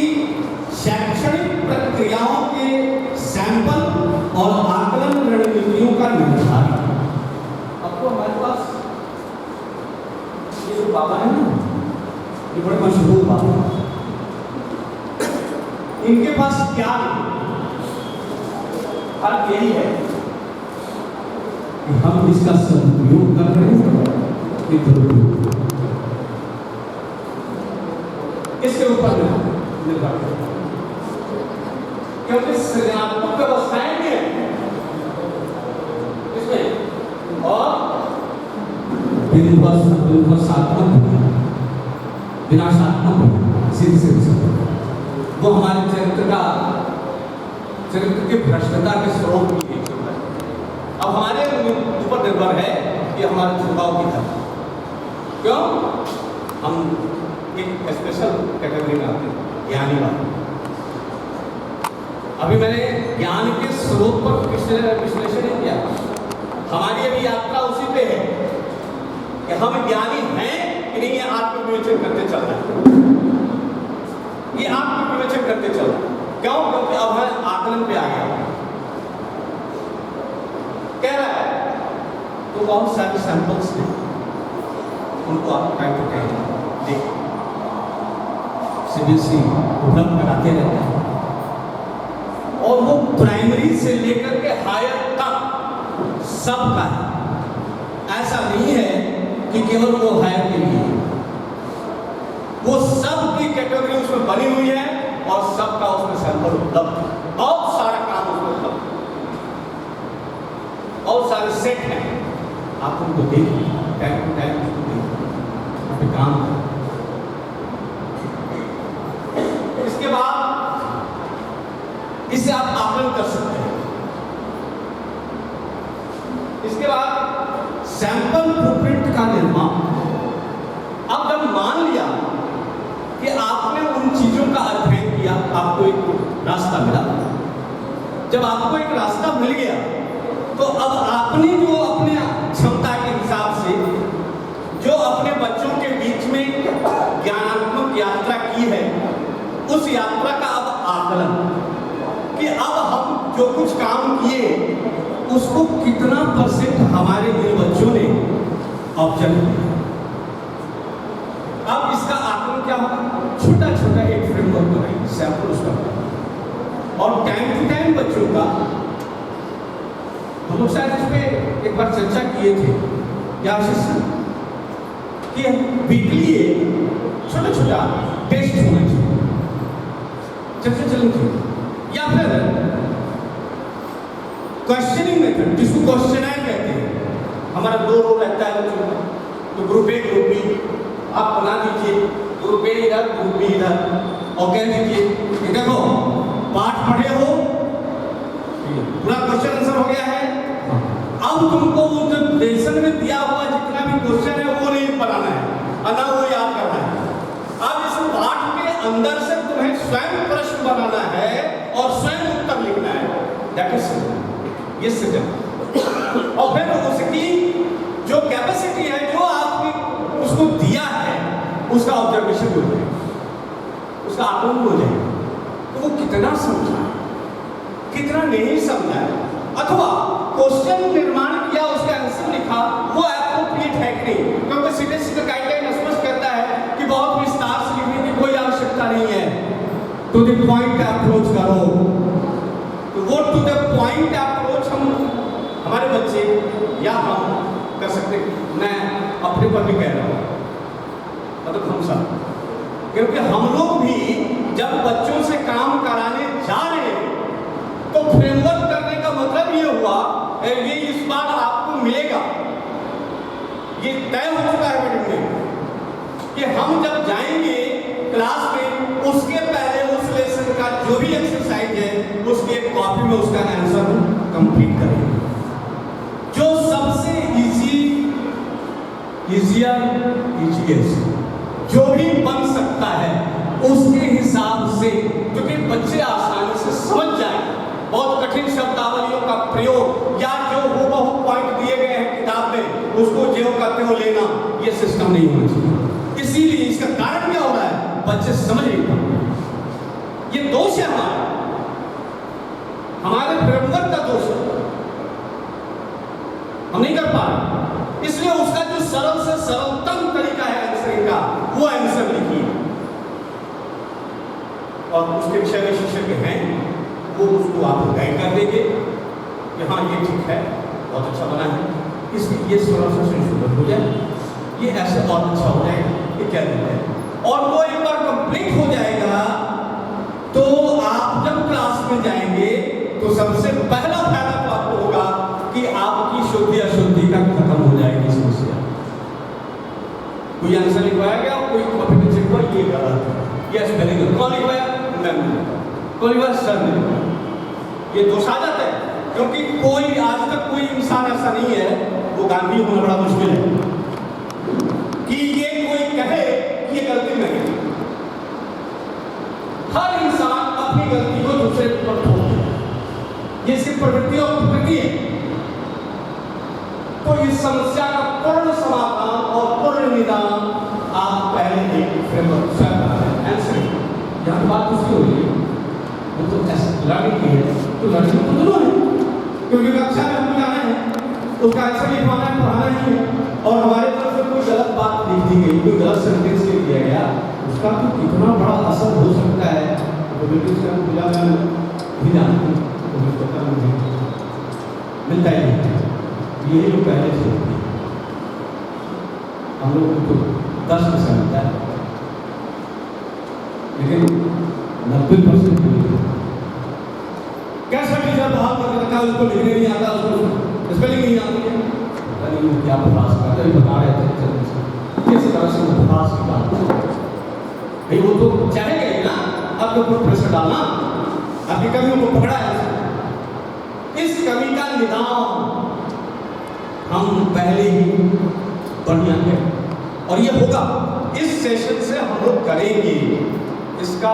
शैक्षणिक प्रक्रियाओं के सैंपल और आकलन रणनीतियों का निर्धारण। अब तो हमारे पास ये जो बाबा है ना, ये बड़े मशहूर बाबा, इनके पास क्या हर यही है कि हम इसका सदुपयोग कर रहे हैं कि दुरुपयोग, इसके ऊपर निर्भर है। क्योंकि सृजनात्मक व्यवस्थाएं भी हैं इसमें, और विनाशात्मक सीधे वो हमारे चरित्र के भ्रष्टता के स्रोत की एक है। अब हमारे ऊपर निर्भर है कि हमारे झुकाव की तरफ क्यों हम एक स्पेशल कैटेगरी में आते हैं, ज्ञानी वाले। अभी मैंने ज्ञान के स्रोत पर विश्लेषण नहीं किया। हमारी अभी यात्रा उसी पे है कि हम ज्ञानी हैं कि नहीं, ये आत्मविवेचन करते चल रहा है। ये आत्मविवेचन करते चल रहा है। क्यों? क्योंकि अब हम आकलन पे आ गया। कह रहा है तो बहुत सारे सैंपल्स हैं, उनको आप टाइम टू टाइम देख सीबीएसई उपलब्ध कराते रहते हैं, और वो प्राइमरी से लेकर के हायर तक सबका है। ऐसा नहीं है कि केवल वो हायर के लिए, वो सब की कैटेगरी उसमें बनी हुई है और सबका उसमें सैंपल उपलब्ध है। बहुत सारा काम उसमें उपलब्ध है, बहुत सारे सेट हैं, आप उनको देखिए, टाइम टू टाइम उसको देखिए, काम करें। इसके बाद इससे आप आकलन कर सकते हैं। इसके बाद सैंपल ब्लूप्रिंट का निर्माण। अब जब मान लिया कि आपने उन चीजों का अध्ययन किया, आपको एक रास्ता मिला, जब आपको एक रास्ता मिल गया तो अब आपने जो अपने क्षमता के हिसाब से जो अपने बच्चों के बीच में ज्ञानात्मक यात्रा की है, उस यात्रा का अब आकलन कि अब हम जो कुछ काम किए उसको कितना % हमारे इन बच्चों ने ऑब्जर्व किया। अब इसका आकलन क्या होगा? छोटा छोटा एक फ्रेमवर्क बनाएंगे, सैंपल उसका, और टाइम टू टाइम बच्चों का हम लोग शायद इस पे एक बार चर्चा किए थे, क्या कि वीकली छोटा छोटा टेस्ट होना चाहिए, चर्चा चलनी चाहिए, या फिर क्वेश्चनिंग मेथड, जिसको क्वेश्चनर कहते हैं। हमारा 2 रोल रहता है बच्चों का, तो ग्रुप ए ग्रुप बी आप बना दीजिए, ग्रुप ए इधर ग्रुप बी इधर, और कह दीजिए कि देखो पाठ पढ़े हो, पूरा क्वेश्चन आंसर हो गया है, अब तुमको वो जो लेसन में दिया हुआ जितना भी क्वेश्चन है वो नहीं बनाना है, ना वो याद करना है। अब इस पाठ के अंदर से तुम्हें स्वयं प्रश्न बनाना है और स्वयं उत्तर लिखना है। दैट इज ये सिस्टम। और फिर उसकी जो कैपेसिटी है, जो आपने उसको दिया है, उसका ऑब्जर्वेशन हो जाएगा, उसका आकलन हो जाएगा, तो वो कितना समझा है, कितना नहीं समझा है, अथवा क्वेश्चन निर्माण किया, उसका आंसर लिखा, वो एप्रोप्रिएट है कि नहीं। क्योंकि सीबीएसई का गाइडलाइन स्पष्ट करता है कि बहुत विस्तार से लिखने की कोई आवश्यकता नहीं है, टू द पॉइंट अप्रोच करो। तो वो टू द पॉइंट अप्रोच हम हमारे बच्चे या हम कर सकते हैं। मैं अपने पर भी कह रहा हूँ, मतलब हम सब, क्योंकि हम लोग भी जब बच्चों से काम कराने जा रहे हैं तो फ्रेमवर्क करने का मतलब ये हुआ, ये इस बार आपको मिलेगा, ये तय हो चुका है मीटिंग में कि हम जब जाएंगे क्लास में, उसके पहले उस लेसन का जो भी एक्सरसाइज है उसकी एक कॉपी में उसका आंसर कंप्लीट करेंगे। जो सबसे इजीएस्ट जो भी बन सकता है उसके हिसाब से, क्योंकि बच्चे आसानी से समझ जाए, बहुत कठिन शब्दावलियों का प्रयोग या जो हूबहू पॉइंट दिए गए हैं किताब में उसको जो करते हो लेना, ये सिस्टम नहीं होना चाहिए। इसीलिए इसका कारण क्या हो रहा है, बच्चे समझ नहीं पाते। ये दोष है हमारे फ्रेमवर्क का दोष है, हम नहीं कर पा रहे। इसलिए उसका जो सरल से सरलतम तरीका है आंसरिंग का, वो आंसर लिखिए, और उसके विषय विशेषज्ञ हैं वो उसको आपको गाइड कर देंगे कि हाँ ये ठीक है, बहुत अच्छा बना है, इसलिए ये थोड़ा सा संशोधन हो जाए, ये ऐसे और अच्छा हो जाएगा, ये क्या देता है। और वो एक बार कंप्लीट हो जाएगा तो आप जब क्लास में जाएंगे तो सबसे पहला फायदा तो आपको होगा कि आपकी शुद्धि अशुद्धि का खत्म हो जाएगी समस्या। कोई आंसर लिखवाया गया, कोई कॉपी में चेक हुआ, ये गलत है, यस वेरी गुड, कौन लिखवाया, मैंने, कौन लिखवाया, सर ने लिखवाया, ये दोष आ जाता है। क्योंकि कोई आज तक कोई इंसान ऐसा नहीं है, वो गांधी होना बड़ा मुश्किल है कि ये कोई कहे कि ये गलती नहीं है। हर इंसान अपनी गलती को दूसरे पर थोपता है। ये इसकी प्रवृत्ति और प्रकृति है। तो इस समस्या का पूर्ण समाधान और पूर्ण निदान आप पहले एक फ्रेमवर्क यहाँ बात उसकी हो रही है, वो तो लर्निंग की है, तो लर्निंग तो दोनों है, क्योंकि कक्षा में हमको जाना है, उसका आंसर लिखवाना है, पढ़ाना ही है, और हमारे तरफ से कोई गलत बात लिख दी गई, कोई गलत सेंटेंस लिख दिया गया, उसका तो कितना बड़ा असर हो सकता है। तो बिल्कुल से हम पूजा में भी जानते हैं, तो मुझे पता नहीं मिलता ही नहीं। यही जो पहले से हम लोग को 10% मिलता है, लेकिन 90% कैसा टीचर बहाल कर रखा है, उसको लिखने नहीं आता, उसको स्पेलिंग नहीं आती है, पता नहीं क्या प्रयास करते हैं, बता रहे थे किस तरह से उपहास की बात भाई, वो तो चाहेगा ही ना आपके ऊपर प्रेशर डालना, आपकी कमियों को पकड़ा है। इस कमी का निदान हम पहले ही बढ़िया है, और ये होगा इस सेशन से हम लोग करेंगे, इसका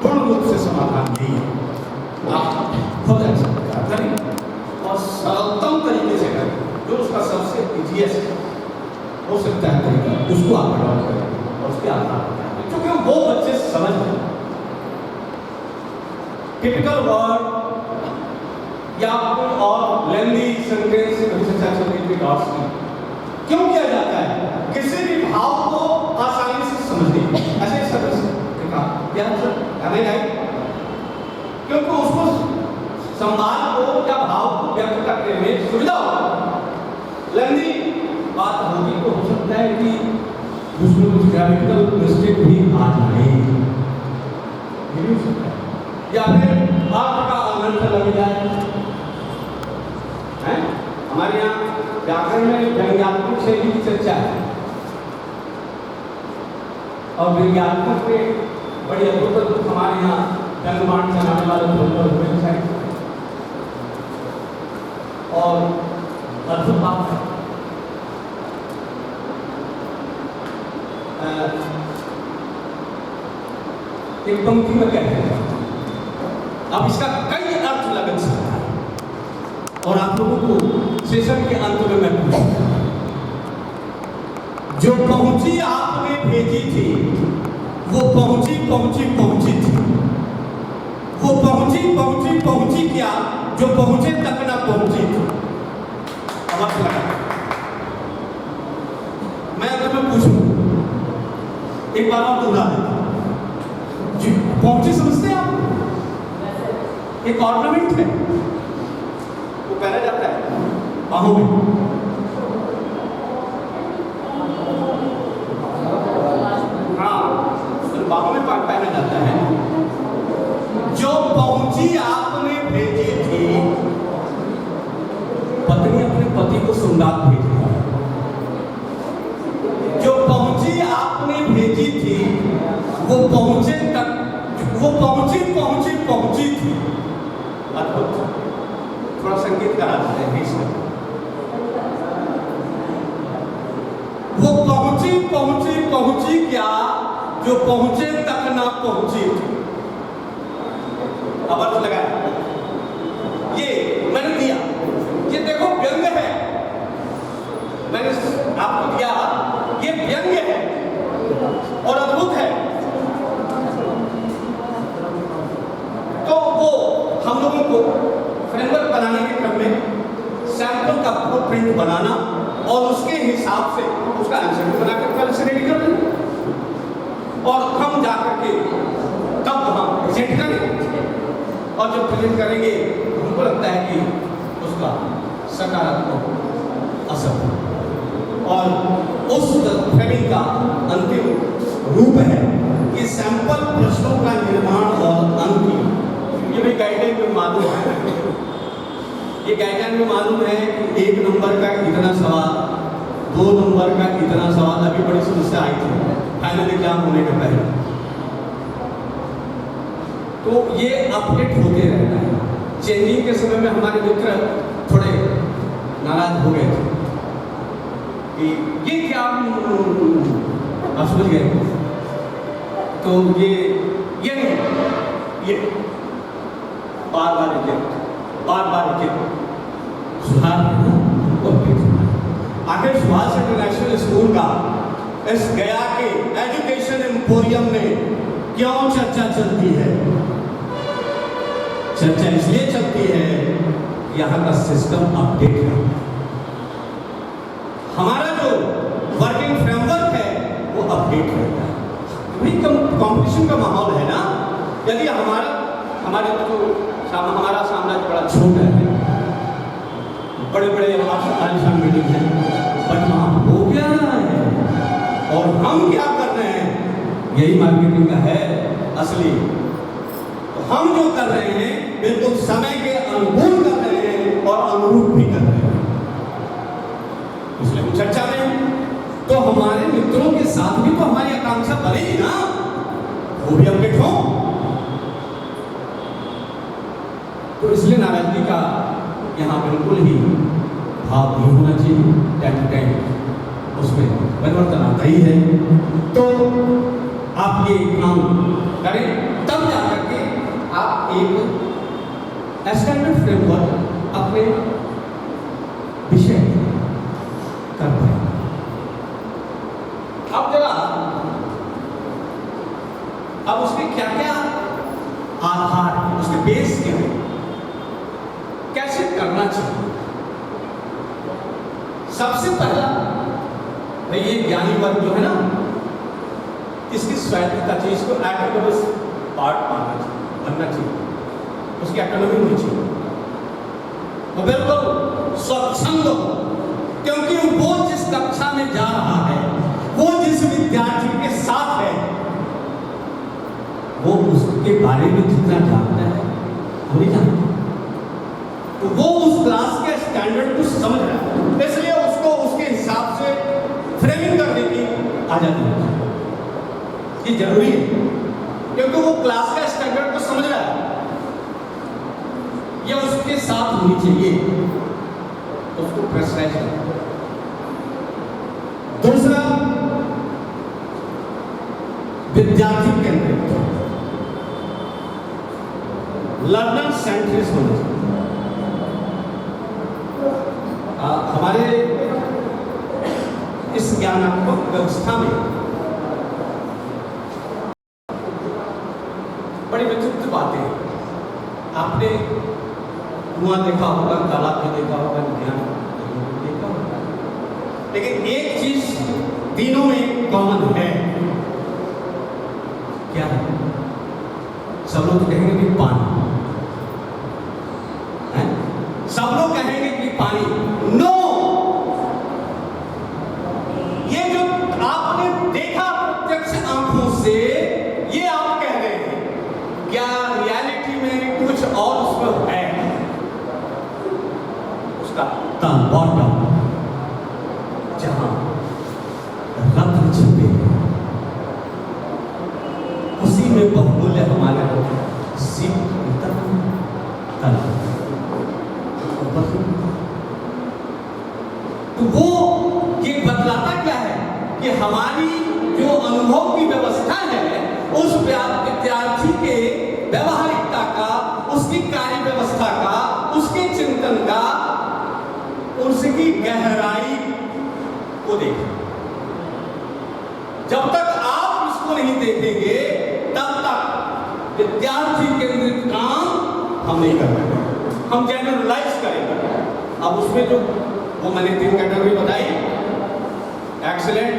पूर्ण रूप से समाधान यही है। आप खुद एक्सेप्ट करें और सरलतम तरीके से करें, जो उसका सबसे इजीएस्ट हो सकता है तरीका, उसको आप अडॉप्ट करें और उसके आधार पर, क्योंकि वो बच्चे समझ लें टिपिकल वर्ड या कोई और लेंदी सेंटेंस क्यों किया जाता है, किसी भी भाव को आसानी से समझने ऐसे सदस्य क्योंकि उसको संवाद को या भाव को व्यक्त करने में सुविधा हो। लेंदी बात होगी तो हो सकता है कि उसमें कुछ ग्रामेटिकल मिस्टेक भी आ जाए, ये भी हो सकता है, या फिर अर्थ का उल्लंघन लग जाए। हमारे यहाँ व्याकरण में व्यंग्यात्मक शैली की चर्चा है, और व्यंग्यात्मक में बड़ी अद्भुत हमारे यहाँ व्यंग्यबाण चलाने वाले हुए हैं, और अद्भुत बात है एक पंक्ति में कहते हैं, अब इसका कई अर्थ लग सकता है, और आप लोगों को सेशन के अंत में मैं पूछूंगा, जो पहुंची आपने भेजी थी, वो पहुंची पहुंची पहुंची थी, वो पहुंची पहुंची पहुंची क्या, जो पहुंचे तक ना पहुंची थी। अब आप लगा, मैं अगर मैं पूछूं एक बार आप दोहरा देता, पहुंची समझते हैं आप, एक ऑर्नामेंट है, वो पहना जाता है बाहों में, बाहों में पहना जाता है। जो पहुंची आपने भेजी थी, पत्नी अपने पति को सुंगात भेजी, जो पहुंची आपने भेजी थी, वो पहुंचे तक, वो पहुंची पहुंची पहुंची थी। अद्भुत, थोड़ा संगीत करा देते हैं इसमें। वो पहुंची पहुंची पहुंची क्या, जो पहुंचे तक ना पहुंची थी। अब अर्थ लगाया, ये मैंने दिया, ये देखो व्यंग्य है, मैंने आपको दिया, ये व्यंग्य है और अद्भुत है। तो वो हम लोगों को फ्रेमवर्क बनाने के क्रम में सैंपल का प्रिंट बनाना और उसके हिसाब से उसका आंसर भी बनाकर पहले से रेडी कर लेना, और हम जाकर के तब हम प्रेजेंट करेंगे, और जब प्रेजेंट करेंगे हमको लगता है कि उसका सकारात्मक असर और उस फ्रेमिंग का अंतिम रूप है कि सैंपल प्रश्नों का निर्माण और अंतिम, ये भी गाइडलाइन में मालूम है, ये गाइडलाइन में मालूम है कि 1 नंबर का इतना सवाल, 2 नंबर का इतना सवाल, अभी बड़ी समस्या आई थी फाइनल एग्जाम होने के पहले, तो ये अपडेट होते रहता है। चेंजिंग के समय में हमारे मित्र थोड़े नाराज हो गए थे कि ये क्या, आप समझ गए, तो ये नहीं, ये बार बार रिजेक्ट सुधार है ना, उनको अपडेट होना है। आखिर सुभाष इंटरनेशनल स्कूल का इस गया के एजुकेशन एम्पोरियम में क्यों चर्चा चलती है? चर्चा इसलिए चलती है कि यहाँ का सिस्टम अपडेट है। हमारा जो वर्किंग फ्रेमवर्क है वो अपडेट रहता है। भाई कंपटीशन का माहौल है ना। यदि हमारा साम्राज्य बड़ा छोटा है, बड़े बड़े आलिशान बिल्डिंग है, बट वहाँ हो क्या रहा है और हम क्या कर रहे हैं, यही मार्केटिंग का है असली। तो हम जो कर रहे हैं बिल्कुल समय के अनुकूल कर रहे हैं और अनुरूप भी कर रहे हैं। इसलिए चर्चा में तो हमारे मित्रों के साथ भी तो हमारी आकांक्षा बढ़ेगी ना, वो भी अपडेट हो। तो इसलिए नाराजगी का यहाँ बिल्कुल ही भाव नहीं होना चाहिए। टाइम टू टाइम उसमें परिवर्तन आता ही है। तो आप ये काम करें, तब जाकर के आप एक स्टैंडर्ड फ्रेमवर्क अपने विषय कर पाए। अब जरा अब उसके क्या क्या आधार है, उसके बेस क्या है, कैसे करना चाहिए। सबसे पहला भाई ये ज्ञानी वर्ग जो है ना, इसकी स्वायत्तता चाहिए, इसको एटोनोमस पार्ट बनना चाहिए, उसकी एटोनॉमी होनी चाहिए, वो बिल्कुल स्वच्छंद हो। क्योंकि वो जिस कक्षा में जा रहा है, वो जिस विद्यार्थी के साथ है, वो उसके बारे में जितना जानता है वो नहीं जानता, तो वो उस क्लास के स्टैंडर्ड को समझ रहा है। इसलिए उसको उसके हिसाब से फ्रेमिंग करने की आजादी होती है, ये जरूरी है। क्योंकि वो क्लास का स्टैंडर्ड को समझ रहा है, या उसके साथ होनी चाहिए, उसको प्रेशराइज करना। दूसरा, विद्यार्थी केंद्रित, लर्नर सेंट्रिस्ट होना चाहिए। हमारे इस ज्ञानात्मक व्यवस्था में बड़ी विचित्र बातें हैं। आपने कुआं देखा होगा, तालाब में देखा होगा, ज्ञान देखा होगा, लेकिन एक चीज तीनों में कॉमन है। क्या है? सब लोग कहेंगे कि पानी है, सब लोग कहेंगे कि पानी। नो, ये जो आपने देखा प्रत्यक्ष आंखों से, ये आप कह रहे हैं, क्या रियलिटी में कुछ और उसमें है? उसका बॉटम जहां रत्न छिपे उसी में बहुमूल्य हमारे सीप तो वो ये बतलाता क्या है कि हमारी जो अनुभव की व्यवस्था है, उस विद्यार्थी के व्यवहारिकता का, उसकी कार्य व्यवस्था का, उसके चिंतन का, उसकी गहराई को देखें। जब तक आप इसको नहीं देखेंगे, तब तक विद्यार्थी केंद्रित काम हम नहीं कर पाएंगे, हम जनरलाइज करेंगे। अब उसमें जो वो मैंने 3 कैटेगरी बताई, एक्सीलेंट,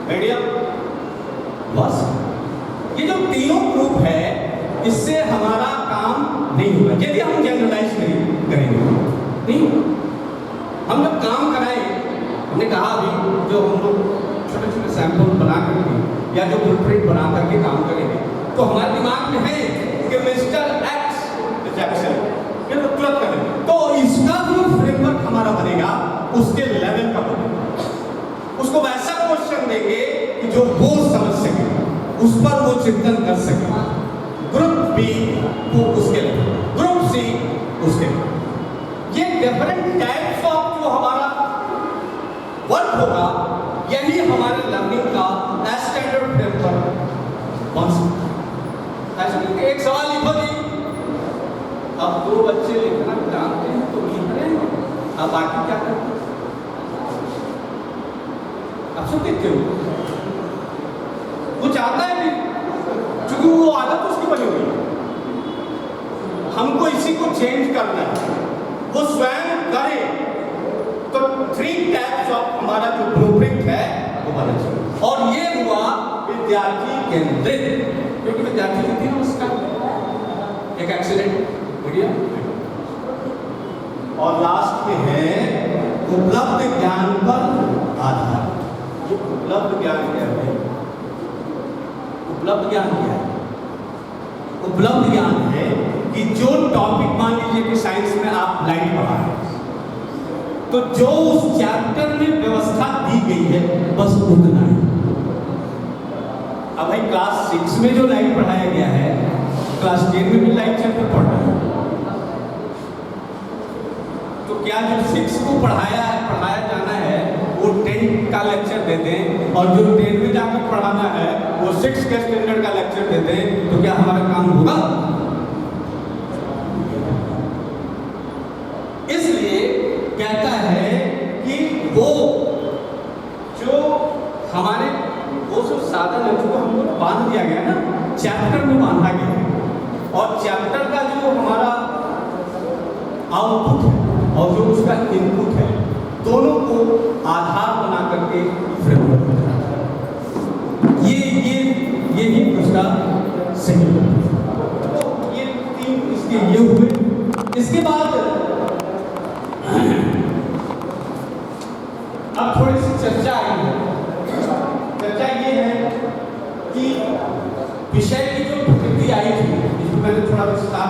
मीडियम, बस ये जो तीनों ग्रुप है, इससे हमारा काम नहीं होगा यदि हम जनरलाइज करेंगे। नहीं, हम जब काम कराएं, हमने कहा अभी जो हम लोग छोटे छोटे सैंपल बना करके या जो ब्लूप्रिंट बना करके काम करेंगे, तो हमारे दिमाग में है कि मिस्टर एक्स ये तो तुरंत करेंगे, तो इसका जो फ्रेमवर्क हमारा बनेगा उसके लेवल का बनेगा। उसको वैसा क्वेश्चन देंगे कि जो वो समझ सके, उस पर वो चिंतन कर सके। ग्रुप बी को उसके लेवल, ग्रुप सी उसके लेवल। ये डिफरेंट टाइप्स ऑफ जो हमारा वर्क होगा, यही हमारे लर्निंग का स्टैंडर्ड फ्रेमवर्क बन सकता है। एक सवाल लिखो जी, अब अब बाकी क्या करते हैं? आप सब देखते हो, वो चाहता है कि क्योंकि वो आदत उसकी बनी हुई है, हमको इसी को चेंज करना है, वो स्वयं करे। तो 3 टाइप्स ऑफ हमारा जो ब्लूप्रिंट है वो बना चाहिए। और ये हुआ विद्यार्थी केंद्रित, क्योंकि विद्यार्थी के 3 उसका एक एक्सीलेंट मीडिया, और लास्ट में है उपलब्ध ज्ञान पर आधार। ये उपलब्ध ज्ञान क्या है? उपलब्ध ज्ञान क्या है? उपलब्ध ज्ञान है कि जो टॉपिक, मान लीजिए कि साइंस में आप लाइट पढ़ा है, तो जो उस चैप्टर में व्यवस्था दी गई है बस उतना ही। अब भाई क्लास 6 में जो लाइट पढ़ाया गया है, क्लास 10 में भी लाइट चैप्टर पढ़ रहा है, तो क्या जो 6 को पढ़ाया जाना है वो 10 का लेक्चर दे दें, और जो 10 में जाकर पढ़ाना है वो 6 के स्टैंडर्ड का लेक्चर दे दें, तो क्या हमारा काम होगा? इसलिए कहता है कि वो जो हमारे वो सब साधन है जो हमको बांध दिया गया ना, चैप्टर में बांधा गया, और चैप्टर का जो हमारा आउटपुट है और जो उसका इनपुट है, दोनों को आधार बना करके फ्रेमवर्क ये ही उसका सही है। तो ये 3 इसके ये हुए। इसके बाद अब थोड़ी सी चर्चा आई है। चर्चा ये है कि विषय की जो प्रकृति आई थी, इसको मैंने थोड़ा विस्तार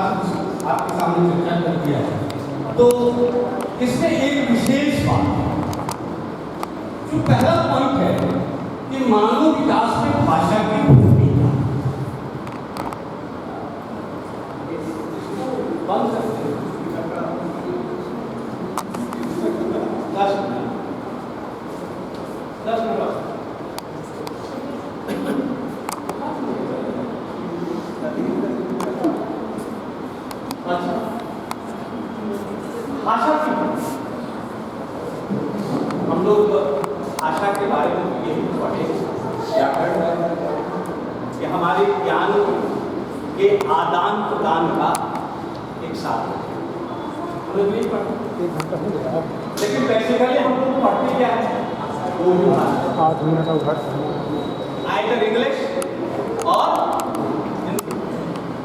आपके सामने चर्चा कर दिया है। तो इसमें एक विशेष बात, जो पहला पॉइंट है कि मानव विकास में भाषा की भूमिका। बंद करते हैं। भाषा की, हम लोग भाषा के बारे में यही पढ़े, व्याकरण कि हमारे ज्ञान के आदान प्रदान का एक साधन है, नहीं पढ़ते। लेकिन बेसिकली हम लोग पढ़ते क्या है? आइदर इंग्लिश और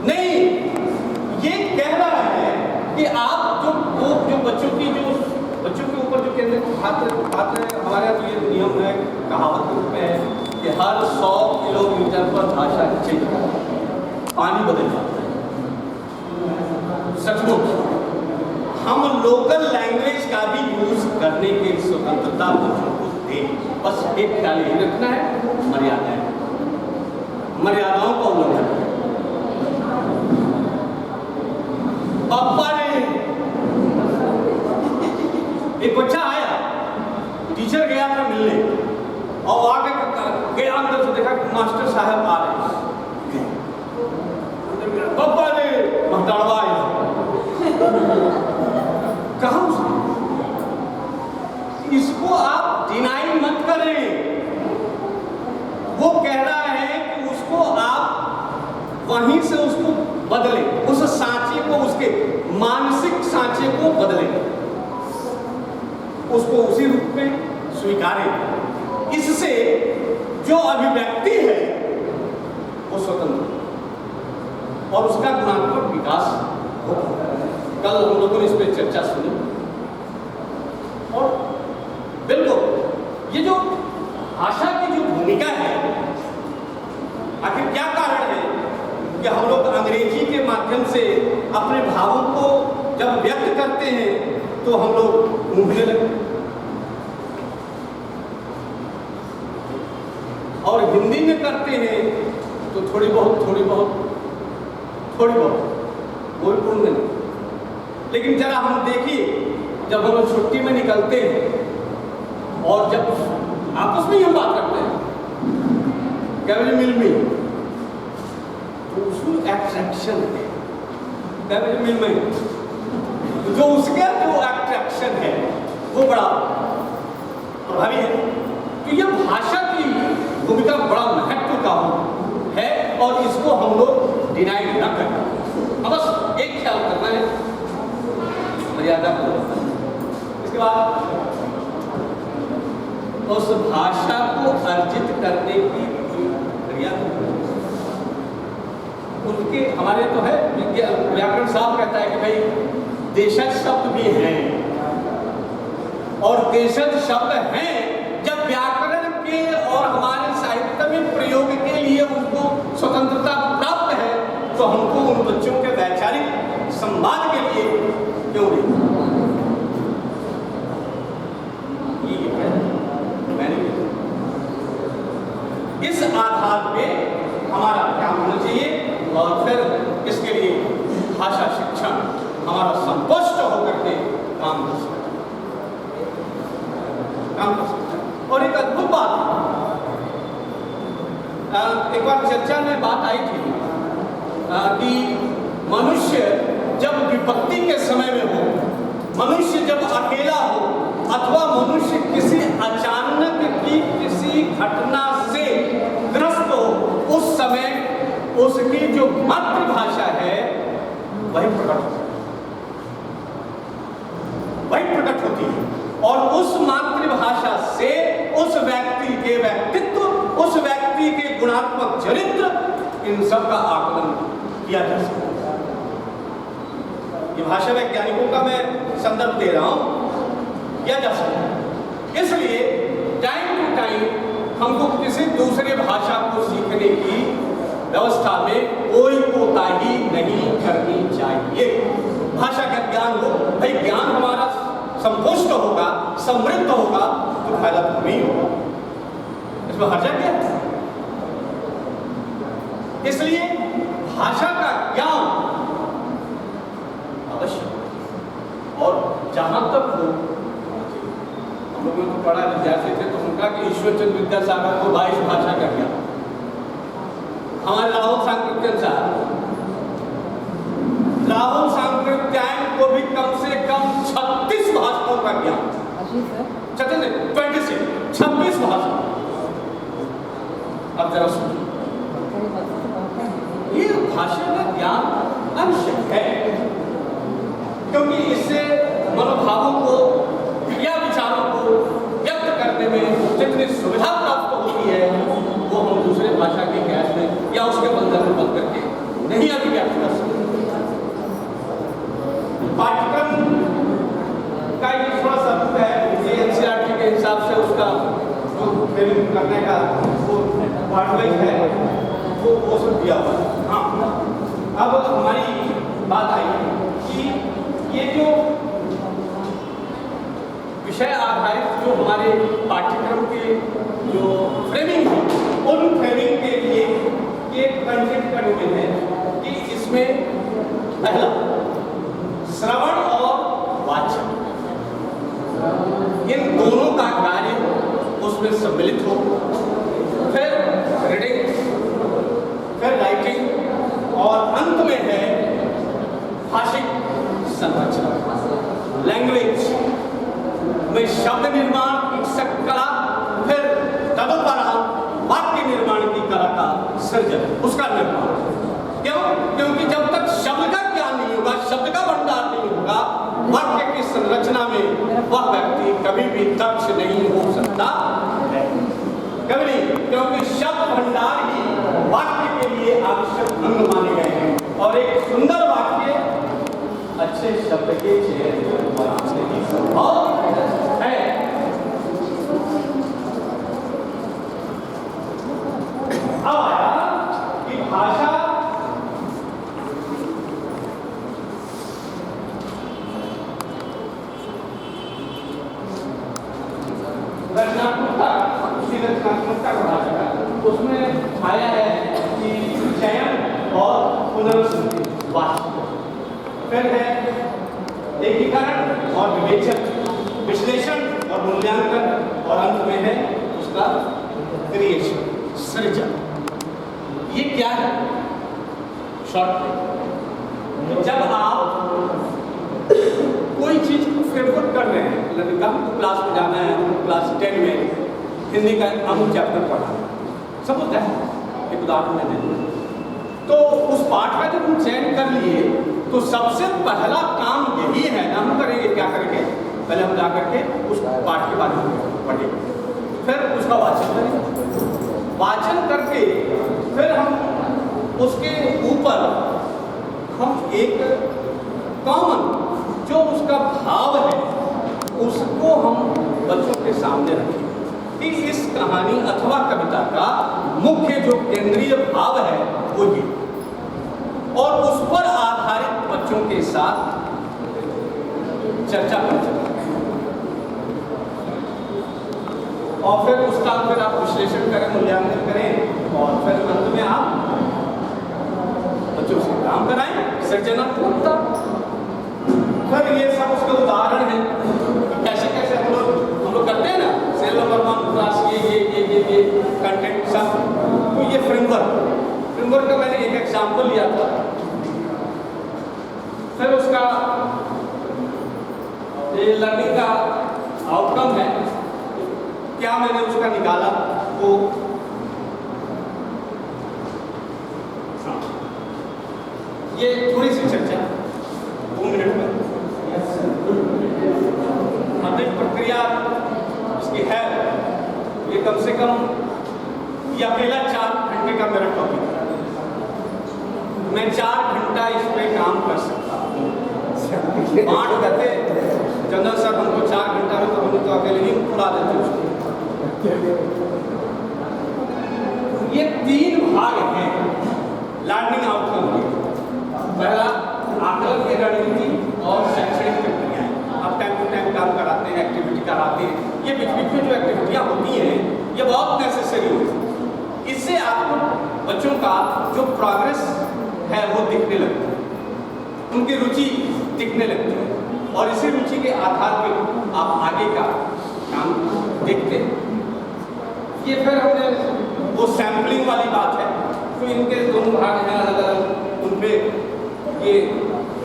नहीं। ये कह रहा है कि आप जो बच्चों के ऊपर जो केंद्रित बात है, हमारे यहाँ तो ये नियम है, कहावत के रूप में है कि हर 100 किलोमीटर पर भाषा चेंज होता है, पानी बदल जाता है। सचमुच हम लोकल लैंग्वेज का भी यूज करने की स्वतंत्रता बच्चों को दें, बस एक ख्याल यही रखना है, मर्यादाओं का उल्लंघन। पापा ने, एक बच्चा आया, टीचर गया था मिलने, और आगे गया, अंदर से देखा कि मास्टर साहब आ रहे हैं। पापा ने महताड़वाया, कहा इसको आप डिनाई मत करें। वो कह रहा है कि उसको आप वहीं से उसको बदलें, उस सांचे को, उसके मानसिक सांचे को बदलें, उसको उसी रूप में स्वीकारें। इससे जो अभिव्यक्ति है वो स्वतंत्र और उसका गुणात्मक विकास होगा। कल हम लोगों ने इस पर चर्चा सुनी, और बिल्कुल ये जो भाषा की जो भूमिका है, आखिर क्या कारण है कि हम लोग अंग्रेजी के माध्यम से अपने भावों को जब व्यक्त करते हैं तो हम लोग ऊँघने लगते, और हिंदी में करते हैं तो थोड़ी बहुत कोई पूर्ण नहीं। लेकिन जरा हम देखिए, जब हम लोग छुट्टी में निकलते हैं और जब आपस में ही हम बात करते हैं, क्या मुझे मिल में, तो उसमें एट्रैक्शन है, क्या मुझे मिल में, जो उसका जो एट्रैक्शन है वो बड़ा प्रभावी है। तो यह भाषा की भूमिका बड़ा महत्व का है और इसको हम लोग डिनाई न करें। अब बस एक ख्याल करना है, मर्यादा को। इसके बाद उस भाषा को अर्जित करने की प्रक्रिया उनके हमारे तो है व्याकरण साहब कहता है कि भाई देशज शब्द भी हैं और देशज शब्द हैं जब व्याकरण के और हमारे साहित्य में प्रयोग के लिए उनको स्वतंत्रता प्राप्त है तो हमको उन बच्चों के वैचारिक संवाद के लिए क्यों नहीं? इस आधार पे हमारा ध्यान होना चाहिए और फिर इसके लिए भाषा शिक्षण हमारा संतुष्ट होकर के काम कर सकता है। और एक अद्भुत बात, एक बार चर्चा में बात आई थी कि मनुष्य जब विपत्ति के समय में हो, मनुष्य जब अकेला हो अथवा मनुष्य किसी अचानक की किसी घटना से ग्रस्त हो, उस समय उसकी जो मातृभाषा है वही प्रकट होती है और उस मातृभाषा से उस व्यक्ति के व्यक्तित्व, उस व्यक्ति के गुणात्मक चरित्र, इन सब का आकलन किया जा सकता है। ये भाषा वैज्ञानिकों का मैं संदर्भ दे रहा हूं, किया जा सकता है। इसलिए टाइम टू टाइम हमको किसी दूसरे भाषा को सीखने की व्यवस्था में कोई कोताही नहीं करनी चाहिए। भाषा का ज्ञान हो, भाई ज्ञान हमारा संपुष्ट होगा, समृद्ध होगा तो फायदा तो नहीं होगा, इसमें हर्जा क्या है? इसलिए भाषा का ज्ञान अवश्य। और जहां तक हो, हम लोगों ने पढ़ा विद्यार्थी थे तो उनका कि ईश्वर चंद्र विद्यासागर को 22 भाषा का ज्ञान, हमारे राहुल सांकृत्यायन साहब, राहुल सांकृत्यायन को भी कम से कम 36 भाषाओं का ज्ञान, 26 भाषा। अब जरा सुनिए, ये भाषा का ज्ञान आवश्यक है क्योंकि इससे मनोभावों को या विचारों को व्यक्त करने में जितनी सुविधा प्राप्त होती है वो हम दूसरे भाषा के ज्ञान में या उसके बंधन में बंद करके नहीं अभिव्यक्त कर सकते। पाठ्यक्रम का ये थोड़ा सा रूप है, ये एनसीईआरटी के हिसाब से उसका जो ट्रेनिंग करने का वो पार्टवाइज है वो सब दिया हुआ है। हाँ, अब हमारी बात आई कि ये जो विषय आधारित जो हमारे पाठ्यक्रम के जो फ्रेमिंग है, उन फ्रेमिंग के लिए ये कंसेप्ट कंटेंट है कि इसमें पहला श्रवण और वाचन, इन दोनों का कार्य उसमें सम्मिलित हो, फिर रीडिंग, फिर राइटिंग और अंत में है भाषिक संरचना, लैंग्वेज में शब्द निर्माण की कला, फिर तदुपरांत वाक्य निर्माण की कला का सृजन, उसका निर्माण। क्यों? क्योंकि जब तक शब्द का ज्ञान नहीं होगा, शब्द का भंडार नहीं होगा, वाक्य की संरचना में वह व्यक्ति कभी भी दक्ष नहीं हो सकता है, कभी नहीं, क्योंकि शब्द भंडार ही वाक्य के लिए आवश्यक अंग माने गए हैं और एक सुंदर वाक्य अच्छे शब्द के चयन बनाने संभव है। अब आया कि भाषा रचनात्मकता, उसी रचनात्मकता का भाषा उसमें आया है कि चयन और पुनर्स्मृति, फिर है एकीकरण और विवेचन, विश्लेषण और मूल्यांकन और अंत में है उसका क्रिएशन, सृजन। ये क्या है? शॉर्ट में जब आप कोई चीज को फेवरेट कर रहे हैं, लर्निंग का हमको क्लास में जाना है, हमको क्लास 10 में हिंदी का अमुक चैप्टर पढ़ा, सब होता है। एक उदाहरण मैं दे दूँ तो उस पाठ का जब हम चयन कर लिए तो सबसे पहला काम यही है ना, हम करेंगे क्या करेंगे, पहले हम जा करके उस पाठ के बारे में पढ़ेंगे, फिर उसका वाचन करेंगे, वाचन करके फिर हम उसके ऊपर हम एक कॉमन जो उसका भाव है उसको हम बच्चों के सामने रखें कि इस कहानी अथवा कविता का मुख्य जो केंद्रीय भाव है वो ये, और उस पर आधारित बच्चों के साथ चर्चा करें और फिर उसका फिर आप विश्लेषण करें, मूल्यांकन करें और फिर अंत में आप बच्चों से काम कराएं, सृजनात्मकता। फिर ये सब उसके उदाहरण हैं, कैसे कैसे हम लोग करते हैं ना, सेल नंबर 1 क्लास ये कंटेंट सब, तो ये फ्रेमवर्क का मैंने एक एग्जाम्पल लिया था। फिर उसका ये लर्निंग का आउटकम है, क्या मैंने उसका निकाला वो ये थोड़ी सी चर्चा 2 मिनट में। अध्ययन प्रक्रिया इसकी है, ये कम से कम ये अकेला 4 घंटे का मेरा टॉपिक है, मैं 4 घंटा इस पे काम कर सकता हूँ। 8 कहते जनरल सर हमको 4 घंटा में, तो हम तो अकेले ही उड़ा देते उसको। ये 3 भाग हैं लर्निंग आउटकम के। पहला आकलन की रणनीति और शैक्षणिक प्रक्रियाएं, आप टाइम टू टाइम काम कराते हैं, एक्टिविटी कराते हैं, ये बीच बीच में जो एक्टिविटियाँ होती हैं ये बहुत नेसेसरी होती है। इससे आपको बच्चों का जो प्रोग्रेस है वो दिखने लगता है, उनकी रुचि दिखने लगती है और इसी रुचि के आधार पर आप आगे का काम देखते हैं। ये फिर हमने वो सैम्पलिंग वाली बात है, तो इनके 2 भाग हैं अलग अलग, उनपे ये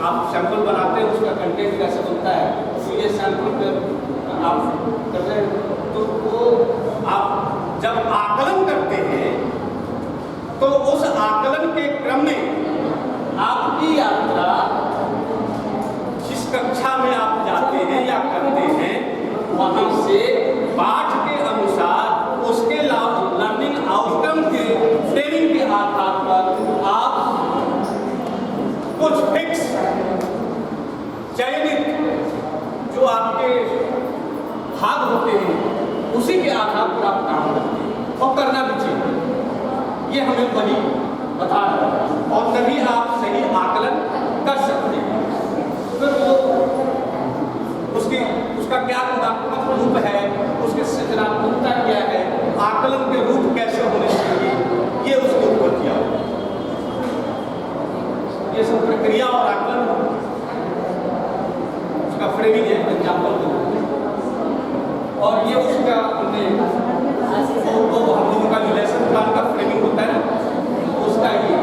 आप सैंपल बनाते हैं, उसका कंटेंट कैसे बनता है, तो ये सैंपल पे आप करते हैं। तो वो आप जब आकलन करते हैं तो उस आकलन के क्रम में आपकी यात्रा जिस कक्षा में आप जाते हैं या करते हैं, वहां से पाठ के अनुसार उसके लर्निंग आउटकम के ट्रेनिंग के आधार पर आप कुछ फिक्स चयनित जो आपके भाग होते हैं उसी के आधार पर आप काम करते हैं और करना भी चाहिए। ये हमें वही बता रहा है और तभी आप सही आकलन कर सकते हैं। फिर वो उसका क्या गुणात्मक रूप है, उसकी सृजनात्मकता क्या है, आकलन के रूप कैसे होने चाहिए, ये उसके ऊपर किया हुआ। ये सब प्रक्रिया और आकलन उसका फ्रेमिंग है, एग्जाम्पल दो। और ये उसका हमने हम लोगों का जो लेसन प्लान का फ्रेमिंग होता है ना, उसका ये